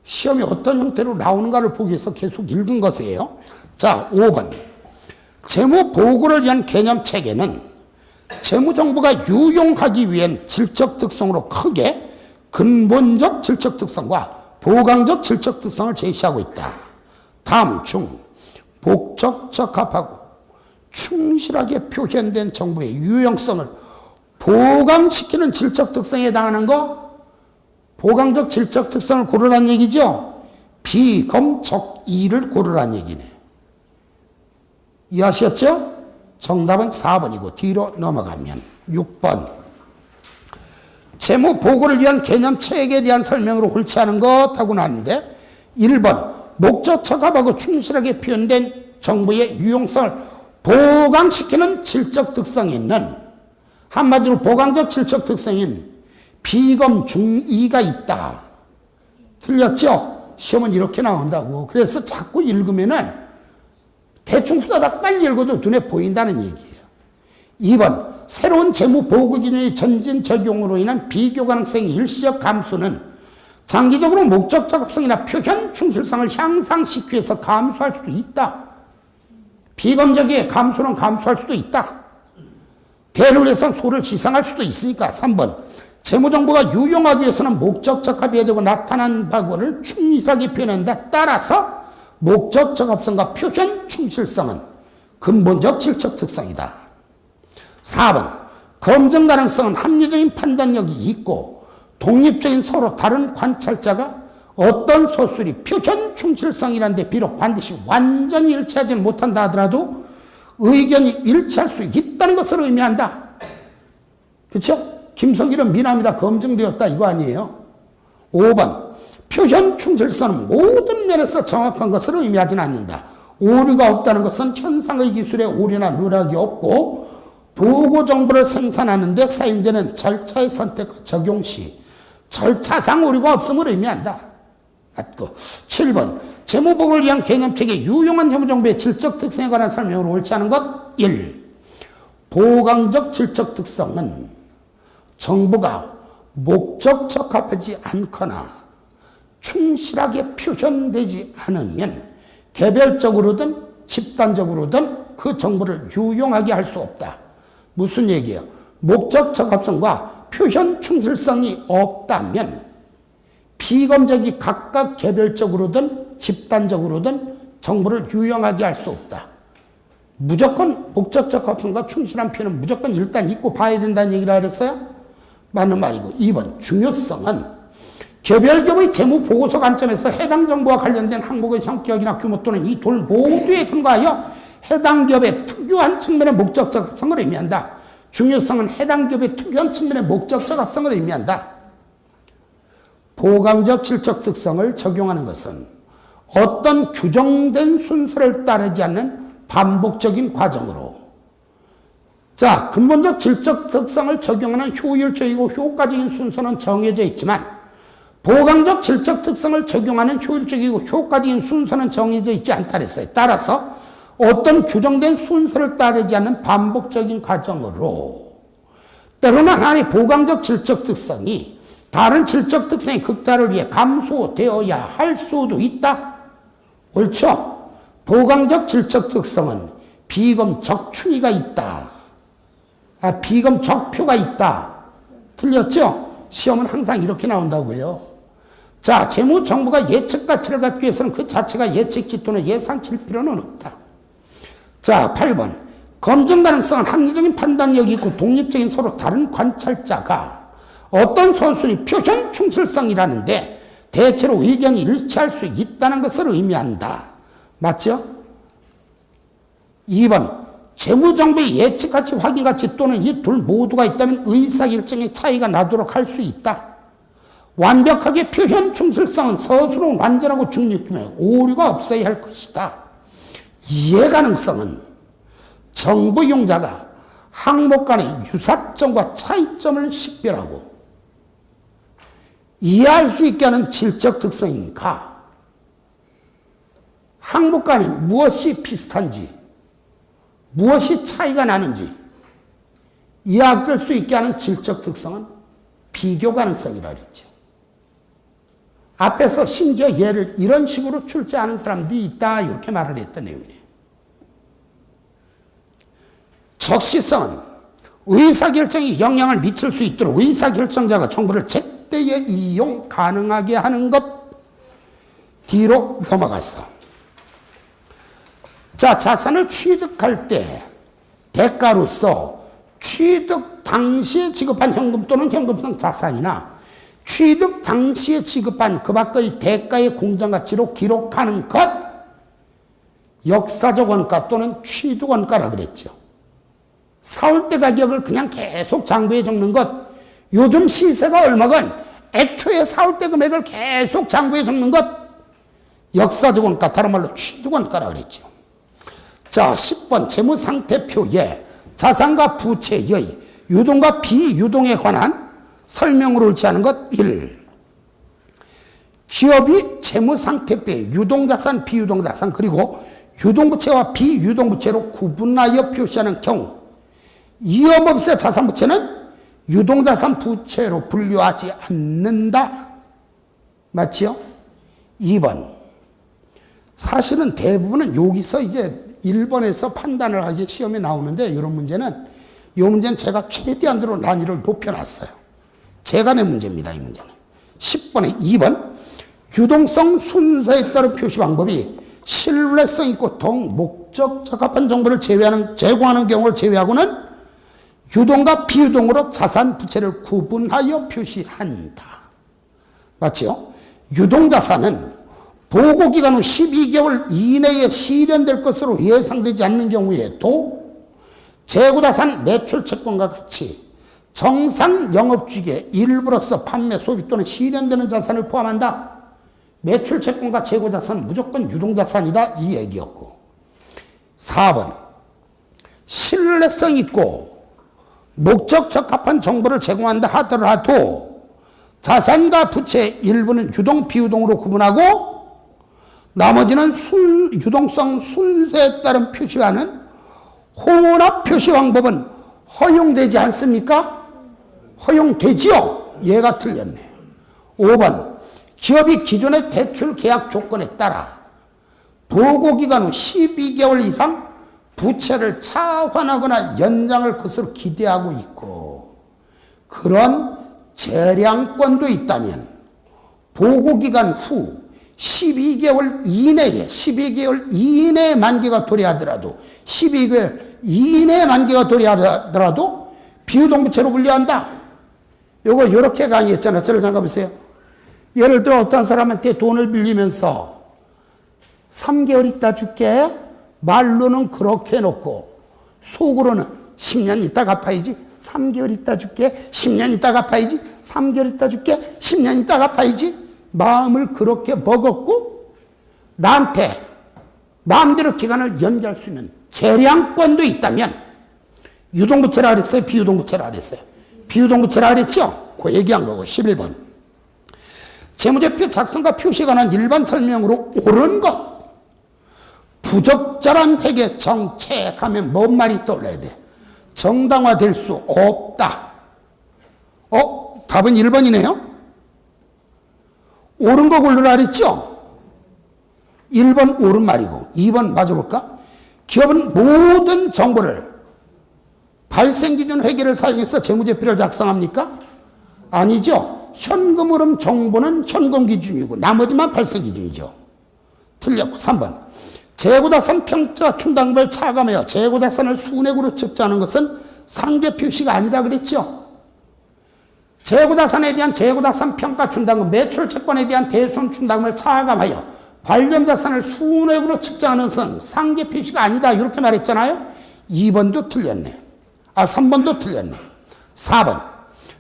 시험이 어떤 형태로 나오는가를 보기 위해서 계속 읽은 것이에요. 자, 5번. 재무 보고를 위한 개념 체계는 재무 정보가 유용하기 위한 질적 특성으로 크게 근본적 질적 특성과 보강적 질적 특성을 제시하고 있다. 다음 중 목적 적합하고 충실하게 표현된 정보의 유용성을 보강시키는 질적 특성에 해당하는 거, 보강적 질적 특성을 고르란 얘기죠. 비검적 이를 고르란 얘기네. 이해하셨죠? 정답은 4번이고 뒤로 넘어가면 6번. 재무 보고를 위한 개념 체계에 대한 설명으로 옳지 않은 것 하고 나왔는데 1번 목적 적합하고 충실하게 표현된 정보의 유용성을 보강시키는 질적 특성이 있는, 한마디로 보강적 질적 특성인 비검 중이가 있다. 틀렸죠? 시험은 이렇게 나온다고. 그래서 자꾸 읽으면은 대충 후다닥 빨리 읽어도 눈에 보인다는 얘기예요. 2번 새로운 재무 보고 기준의 전진 적용으로 인한 비교 가능성의 일시적 감소는 장기적으로 목적 적합성이나 표현 충실성을 향상시키기 위해서 감소할 수도 있다. 비검적의 감소는 감소할 수도 있다. 대를 위해서 소를 희생할 수도 있으니까. 3번 재무정보가 유용하기 위해서는 목적 적합해야 되고 나타난 바고를 충실하게 표현한다. 따라서 목적 적합성과 표현 충실성은 근본적 질적 특성이다. 4번 검증 가능성은 합리적인 판단력이 있고 독립적인 서로 다른 관찰자가 어떤 소술이 표현 충실성이라는 데 비록 반드시 완전히 일치하지는 못한다 하더라도 의견이 일치할 수 있다는 것을 의미한다. 그렇죠? 김성길은 미남이다 검증되었다 이거 아니에요. 5번 표현 충실성은 모든 면에서 정확한 것을 의미하지는 않는다. 오류가 없다는 것은 현상의 기술에 오류나 누락이 없고 보고 정보를 생산하는 데 사용되는 절차의 선택과 적용 시 절차상 오류가 없음을 의미한다. 맞고. 7번 재무보고를 위한 개념책의 유용한 재무정보의 질적 특성에 관한 설명으로 옳지 않은 것 1. 보강적 질적 특성은 정보가 목적 적합하지 않거나 충실하게 표현되지 않으면 개별적으로든 집단적으로든 그 정보를 유용하게 할 수 없다. 무슨 얘기예요? 목적 적합성과 표현 충실성이 없다면 비검적이 각각 개별적으로든 집단적으로든 정보를 유용하게 할 수 없다. 무조건 목적 적합성과 충실한 표현은 무조건 일단 있고 봐야 된다는 얘기를 하랬어요? 맞는 말이고. 2번 중요성은 개별기업의 재무보고서 관점에서 해당 정보와 관련된 항목의 성격이나 규모 또는 이 둘 모두에 근거하여 해당 기업의 특유한 측면의 목적적 합성을 의미한다. 중요성은 해당 기업의 특유한 측면의 목적적 합성을 의미한다. 보강적 질적 특성을 적용하는 것은 어떤 규정된 순서를 따르지 않는 반복적인 과정으로, 자, 근본적 질적 특성을 적용하는 효율적이고 효과적인 순서는 정해져 있지만 보강적 질적 특성을 적용하는 효율적이고 효과적인 순서는 정해져 있지 않다 그랬어요. 따라서 어떤 규정된 순서를 따르지 않는 반복적인 과정으로 때로는 하나의 보강적 질적 특성이 다른 질적 특성의 극단을 위해 감소되어야 할 수도 있다. 옳죠? 보강적 질적 특성은 비검적 충의가 있다. 비검적 표가 있다. 틀렸죠? 시험은 항상 이렇게 나온다고요. 자, 재무 정보가 예측 가치를 갖기 위해서는 그 자체가 예측치 또는 예상치일 필요는 없다. 자, 8번. 검증 가능성은 합리적인 판단력이 있고 독립적인 서로 다른 관찰자가 어떤 소수의 표현 충실성이라는데 대체로 의견이 일치할 수 있다는 것을 의미한다. 맞죠? 2번. 재무정보의 예측가치, 확인가치 또는 이 둘 모두가 있다면 의사결정의 차이가 나도록 할 수 있다. 완벽하게 표현 충실성은 서술은 완전하고 중립이며 오류가 없어야 할 것이다. 이해가능성은 정보 이용자가 항목 간의 유사점과 차이점을 식별하고 이해할 수 있게 하는 질적 특성인가? 항목 간에 무엇이 비슷한지, 무엇이 차이가 나는지 이해할 수 있게 하는 질적 특성은 비교 가능성이라 그랬죠. 앞에서 심지어 예를 이런 식으로 출제하는 사람들이 있다 이렇게 말을 했던 내용이에요. 적시성은 의사결정에 영향을 미칠 수 있도록 의사결정자가 정보를 제때에 이용 가능하게 하는 것. 뒤로 넘어갔어. 자, 자산을 취득할 때 대가로서 취득 당시에 지급한 현금 또는 현금성 자산이나 취득 당시에 지급한 그 밖의 대가의 공정가치로 기록하는 것, 역사적 원가 또는 취득 원가라 그랬죠. 사올 때 가격을 그냥 계속 장부에 적는 것, 요즘 시세가 얼마건 애초에 사올 때 금액을 계속 장부에 적는 것, 역사적 원가, 다른 말로 취득 원가라 그랬죠. 자, 10번 재무상태표에 자산과 부채의 유동과 비유동에 관한 설명으로 옳지 않은 것 1. 기업이 재무상태표에 유동자산, 비유동자산 그리고 유동부채와 비유동부채로 구분하여 표시하는 경우 이업업세 자산부채는 유동자산 부채로 분류하지 않는다. 맞지요? 2번. 사실은 대부분은 여기서 이제 1번에서 판단을 하기 시험에 나오는데 이런 문제는 이 문제는 제가 최대한으로 난이도를 높여놨어요. 제가 낸 문제입니다. 이 문제는. 10번에 2번. 유동성 순서에 따른 표시 방법이 신뢰성 있고 목적 적합한 정보를 제공하는 경우를 제외하고는 유동과 비유동으로 자산 부채를 구분하여 표시한다. 맞죠? 유동자산은 보고기간 후 12개월 이내에 실현될 것으로 예상되지 않는 경우에도 재고자산 매출채권과 같이 정상 영업주기의 일부로서 판매, 소비 또는 실현되는 자산을 포함한다. 매출채권과 재고자산은 무조건 유동자산이다. 이 얘기였고. 4번. 신뢰성 있고 목적 적합한 정보를 제공한다 하더라도 자산과 부채의 일부는 유동, 비유동으로 구분하고 나머지는 유동성 순서에 따른 표시와는 혼합 표시 방법은 허용되지 않습니까? 허용되지요? 얘가 틀렸네. 5번. 기업이 기존의 대출 계약 조건에 따라 보고기간 후 12개월 이상 부채를 차환하거나 연장할 것으로 기대하고 있고 그런 재량권도 있다면 보고기간 후 12개월 이내에 만기가 도래하더라도 12개월 이내에 만기가 도래하더라도 비유동부채로 분류한다. 요거 이렇게 강의했잖아요. 저를 잠깐 보세요. 예를 들어 어떤 사람한테 돈을 빌리면서 3개월 있다 줄게. 말로는 그렇게 해놓고 속으로는 10년 있다 갚아야지. 3개월 있다 줄게. 10년 있다 갚아야지. 3개월 있다 줄게. 10년 있다 갚아야지. 마음을 그렇게 먹었고 나한테 마음대로 기간을 연기할 수 있는 재량권도 있다면 유동부채라 그랬어요? 비유동부채라 그랬어요? 비유동부채라 그랬죠? 그 얘기한 거고. 11번. 재무제표 작성과 표시에 관한 일반 설명으로 옳은 것. 부적절한 회계 정책하면 뭔 말이 떠올라야 돼? 정당화될 수 없다. 답은 1번이네요? 옳은 거 고르라 그랬죠? 1번 옳은 말이고 2번 맞아볼까? 기업은 모든 정보를 발생기준 회계를 사용해서 재무제표를 작성합니까? 아니죠. 현금 흐름 정보는 현금 기준이고 나머지만 발생 기준이죠. 틀렸고. 3번. 재고자산 평가 충당금을 차감하여 재고자산을 순액으로 측정하는 것은 상계 표시가 아니라 그랬죠. 재고자산에 대한 재고자산 평가 충당금, 매출채권에 대한 대손 충당금을 차감하여 관련자산을 순액으로 측정하는 것은 상계 표시가 아니다. 이렇게 말했잖아요. 2번도 틀렸네. 3번도 틀렸네. 4번.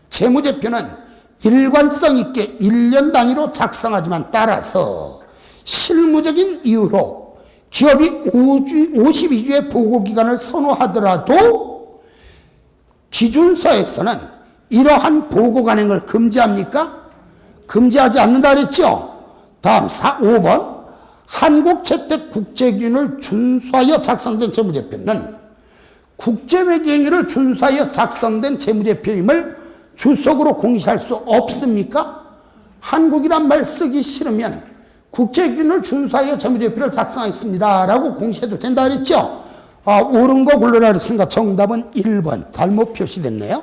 재무제표는 일관성 있게 1년 단위로 작성하지만 따라서 실무적인 이유로 기업이 52주의 보고기간을 선호하더라도 기준서에서는 이러한 보고 간행을 금지합니까? 금지하지 않는다 그랬죠? 다음 5번. 한국채택국제기준을 준수하여 작성된 재무제표는 국제회계행위를 준수하여 작성된 재무제표임을 주석으로 공시할 수 없습니까? 한국이란 말 쓰기 싫으면 국제기준을 준수하여 재무제표를 작성하겠습니다 라고 공시해도 된다 그랬죠? 옳은 거 골라라 그랬으니까 정답은 1번. 잘못 표시됐네요.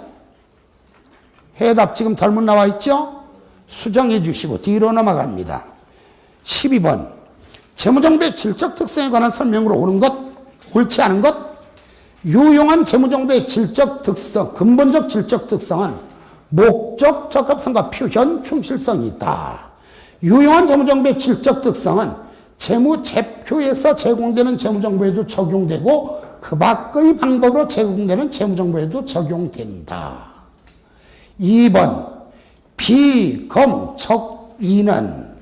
해답 지금 잘못 나와 있죠? 수정해 주시고 뒤로 넘어갑니다. 12번. 재무정보의 질적 특성에 관한 설명으로 옳은 것, 옳지 않은 것. 유용한 재무정보의 질적 특성, 근본적 질적 특성은 목적 적합성과 표현 충실성이 있다. 유용한 재무정보의 질적 특성은 재무제표에서 제공되는 재무정보에도 적용되고 그 밖의 방법으로 제공되는 재무정보에도 적용된다. 2번 비검척인은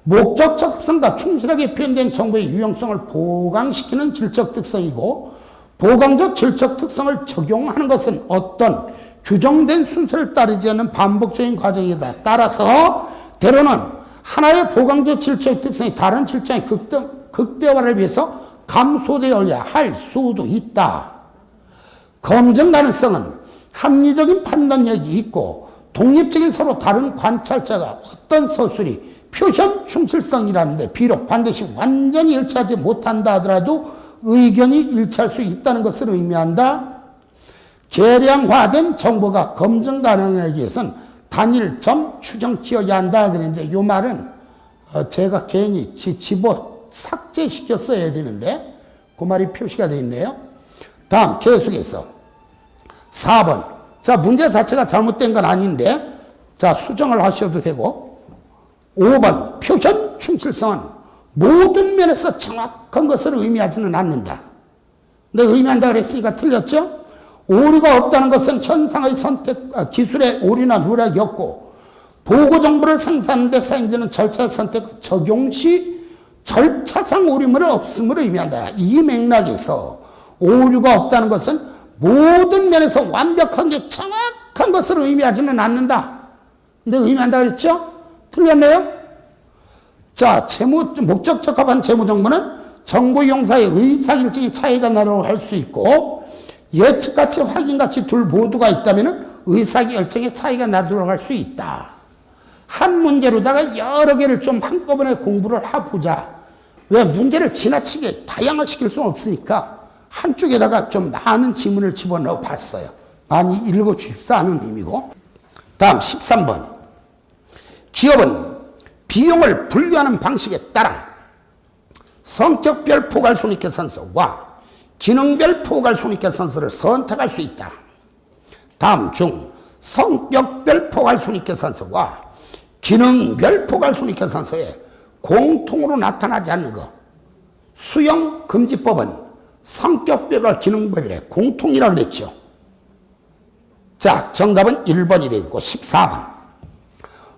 목적적 합성과 충실하게 표현된 정보의 유용성을 보강시키는 질적 특성이고 보강적 질적 특성을 적용하는 것은 어떤 규정된 순서를 따르지 않는 반복적인 과정이다. 따라서 때로는 하나의 보강적 질적 특성이 다른 질적의 극대화를 위해서 감소되어야 할 수도 있다. 검증 가능성은 합리적인 판단력이 있고 독립적인 서로 다른 관찰자가 어떤 서술이 표현 충실성이라는데 비록 반드시 완전히 일치하지 못한다 하더라도 의견이 일치할 수 있다는 것을 의미한다. 계량화된 정보가 검증 가능하기 위해서는 단일점 추정지어야 한다. 그런데 이 말은 제가 괜히 집어 삭제시켰어야 되는데 그 말이 표시가 되어 있네요. 다음 계속해서 4번. 자, 문제 자체가 잘못된 건 아닌데 자, 수정을 하셔도 되고 5번 표현 충실성은 모든 면에서 정확한 것을 의미하지는 않는다. 근데 의미한다 그랬으니까 틀렸죠? 오류가 없다는 것은 현상의 기술의 오류나 누락이 없고 보고 정보를 생산하는 데 사용되는 절차 선택 적용 시 절차상 오류물은 없음을 의미한다. 이 맥락에서 오류가 없다는 것은 모든 면에서 완벽하게 정확한 것을 의미하지는 않는다. 근데 의미한다 그랬죠? 틀렸네요? 자, 목적 적합한 재무정보는 정보 이용사의 의사결정의 차이가 나라고 할 수 있고 예측가치, 확인가치 둘 모두가 있다면 의사결정의 차이가 나도록 할 수 있다. 한 문제로다가 여러 개를 좀 한꺼번에 공부를 해보자. 왜 문제를 지나치게 다양화시킬 수는 없으니까 한쪽에다가 좀 많은 지문을 집어넣어 봤어요. 많이 읽어주십사 하는 의미고. 다음 13번. 기업은 비용을 분류하는 방식에 따라 성격별 포괄손익계산서와 기능별 포괄손익계산서를 선택할 수 있다. 다음 중 성격별 포괄손익계산서와 기능별 포괄손익계산서에 공통으로 나타나지 않는 것. 수용금지법은 성격별과 기능별의 공통이라고 그랬죠. 자, 정답은 1번이 되고 14번.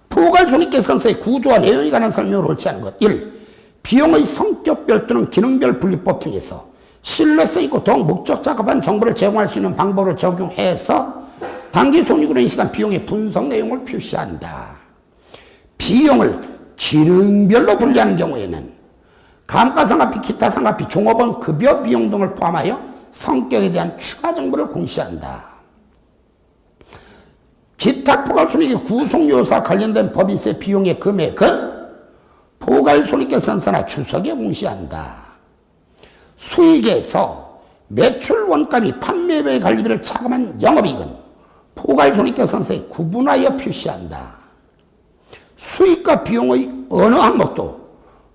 포괄손익계산서의 구조와 내용에 관한 설명을 옳지 않은 것. 1. 비용의 성격별 또는 기능별 분류법 중에서 신뢰성 있고 더욱 목적 적합한 정보를 제공할 수 있는 방법을 적용해서 단기 손익으로 인식한 비용의 분석 내용을 표시한다. 비용을 기능별로 분류하는 경우에는 감가상각비, 기타상각비, 종업원 급여 비용 등을 포함하여 성격에 대한 추가 정보를 공시한다. 기타 포괄손익의 구성요소와 관련된 법인세 비용의 금액은 포괄손익계산서나 주석에 공시한다. 수익에서 매출 원가 및 판매비의 관리비를 차감한 영업이익은 포괄손익계산서에 구분하여 표시한다. 수익과 비용의 어느 항목도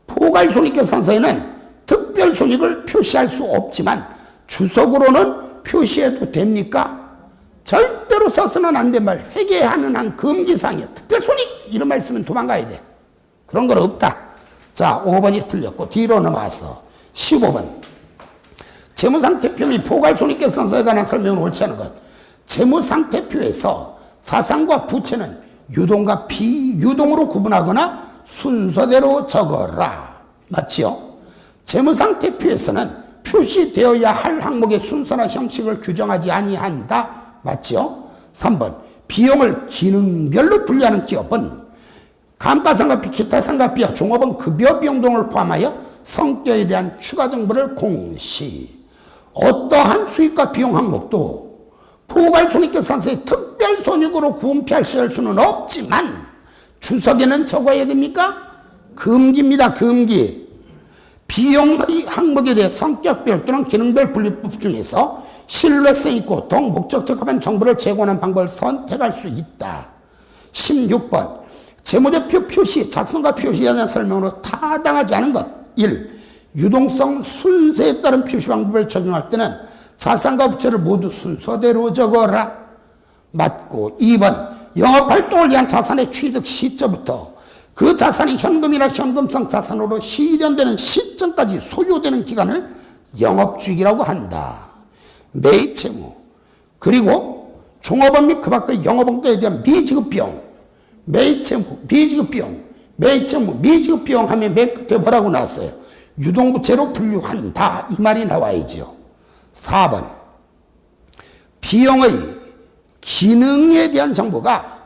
포괄손익계산서에는 특별손익을 표시할 수 없지만 주석으로는 표시해도 됩니까? 절대로 써서는 안 된 말, 회계하는 한 금기사항이야. 특별손익 이런 말 쓰면 도망가야 돼. 그런 건 없다. 자, 5번이 틀렸고 뒤로 넘어가서 15번. 재무상태표 및 포괄손익계산서에 관한 설명을 옳지 않은 것. 재무상태표에서 자산과 부채는 유동과 비유동으로 구분하거나 순서대로 적어라. 맞지요? 재무상태표에서는 표시되어야 할 항목의 순서나 형식을 규정하지 아니한다. 맞지요? 3번. 비용을 기능별로 분류하는 기업은 감가상각비, 기타상각비와 종업원 급여 비용 등을 포함하여 성격에 대한 추가 정보를 공시. 어떠한 수익과 비용 항목도 포괄손익계산서의 특별손익으로 구분할 수는 없지만 주석에는 적어야 됩니까? 금기입니다. 금기. 비용의 항목에 대해 성격별 또는 기능별 분류법 중에서 신뢰성 있고 더욱 목적 적합한 정보를 제공하는 방법을 선택할 수 있다. 16번. 재무제표 표시, 작성과 표시에 대한 설명으로 타당하지 않은 것. 1. 유동성 순서에 따른 표시 방법을 적용할 때는 자산과 부채를 모두 순서대로 적어라. 맞고 2번. 영업활동을 위한 자산의 취득 시점부터 그 자산이 현금이나 현금성 자산으로 실현되는 시점까지 소요되는 기간을 영업주익이라고 한다. 매입 채무, 그리고 종업원 및 그 밖의 영업원가에 대한 미지급 비용, 매입 채무, 미지급 비용, 매입 채무, 미지급 비용 하면 맨 끝에 뭐라고 나왔어요? 유동부채로 분류한다. 이 말이 나와야죠. 4번. 비용의 기능에 대한 정보가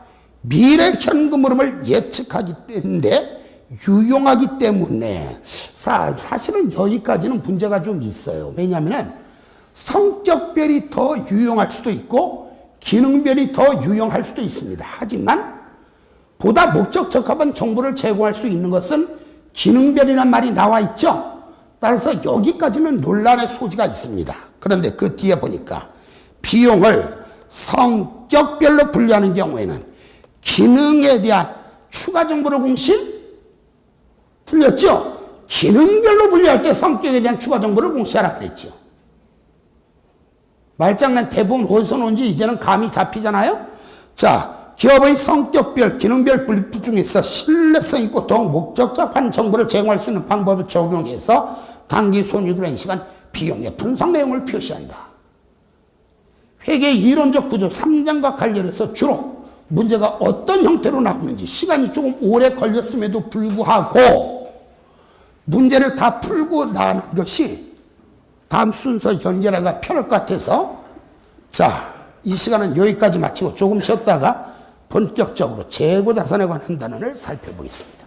미래 현금 흐름을 예측하기 때문에 유용하기 때문에 사실은 여기까지는 문제가 좀 있어요. 왜냐하면 성격별이 더 유용할 수도 있고 기능별이 더 유용할 수도 있습니다. 하지만 보다 목적 적합한 정보를 제공할 수 있는 것은 기능별이란 말이 나와 있죠. 따라서 여기까지는 논란의 소지가 있습니다. 그런데 그 뒤에 보니까 비용을 성격별로 분류하는 경우에는 기능에 대한 추가 정보를 공시? 틀렸죠? 기능별로 분류할 때 성격에 대한 추가 정보를 공시하라 그랬죠. 말장난 대부분 어디서 나온지 이제는 감이 잡히잖아요. 자, 기업의 성격별, 기능별 분류 중에서 신뢰성 있고 더욱 목적적한 정보를 제공할 수 있는 방법을 적용해서 단기 손익으로 인식한 비용의 분석 내용을 표시한다. 회계 이론적 구조 3장과 관련해서 주로 문제가 어떤 형태로 나오는지 시간이 조금 오래 걸렸음에도 불구하고 문제를 다 풀고 나가는 것이 다음 순서 연결하기가 편할 것 같아서 자, 이 시간은 여기까지 마치고 조금 쉬었다가 본격적으로 재고자산에 관한 단원을 살펴보겠습니다.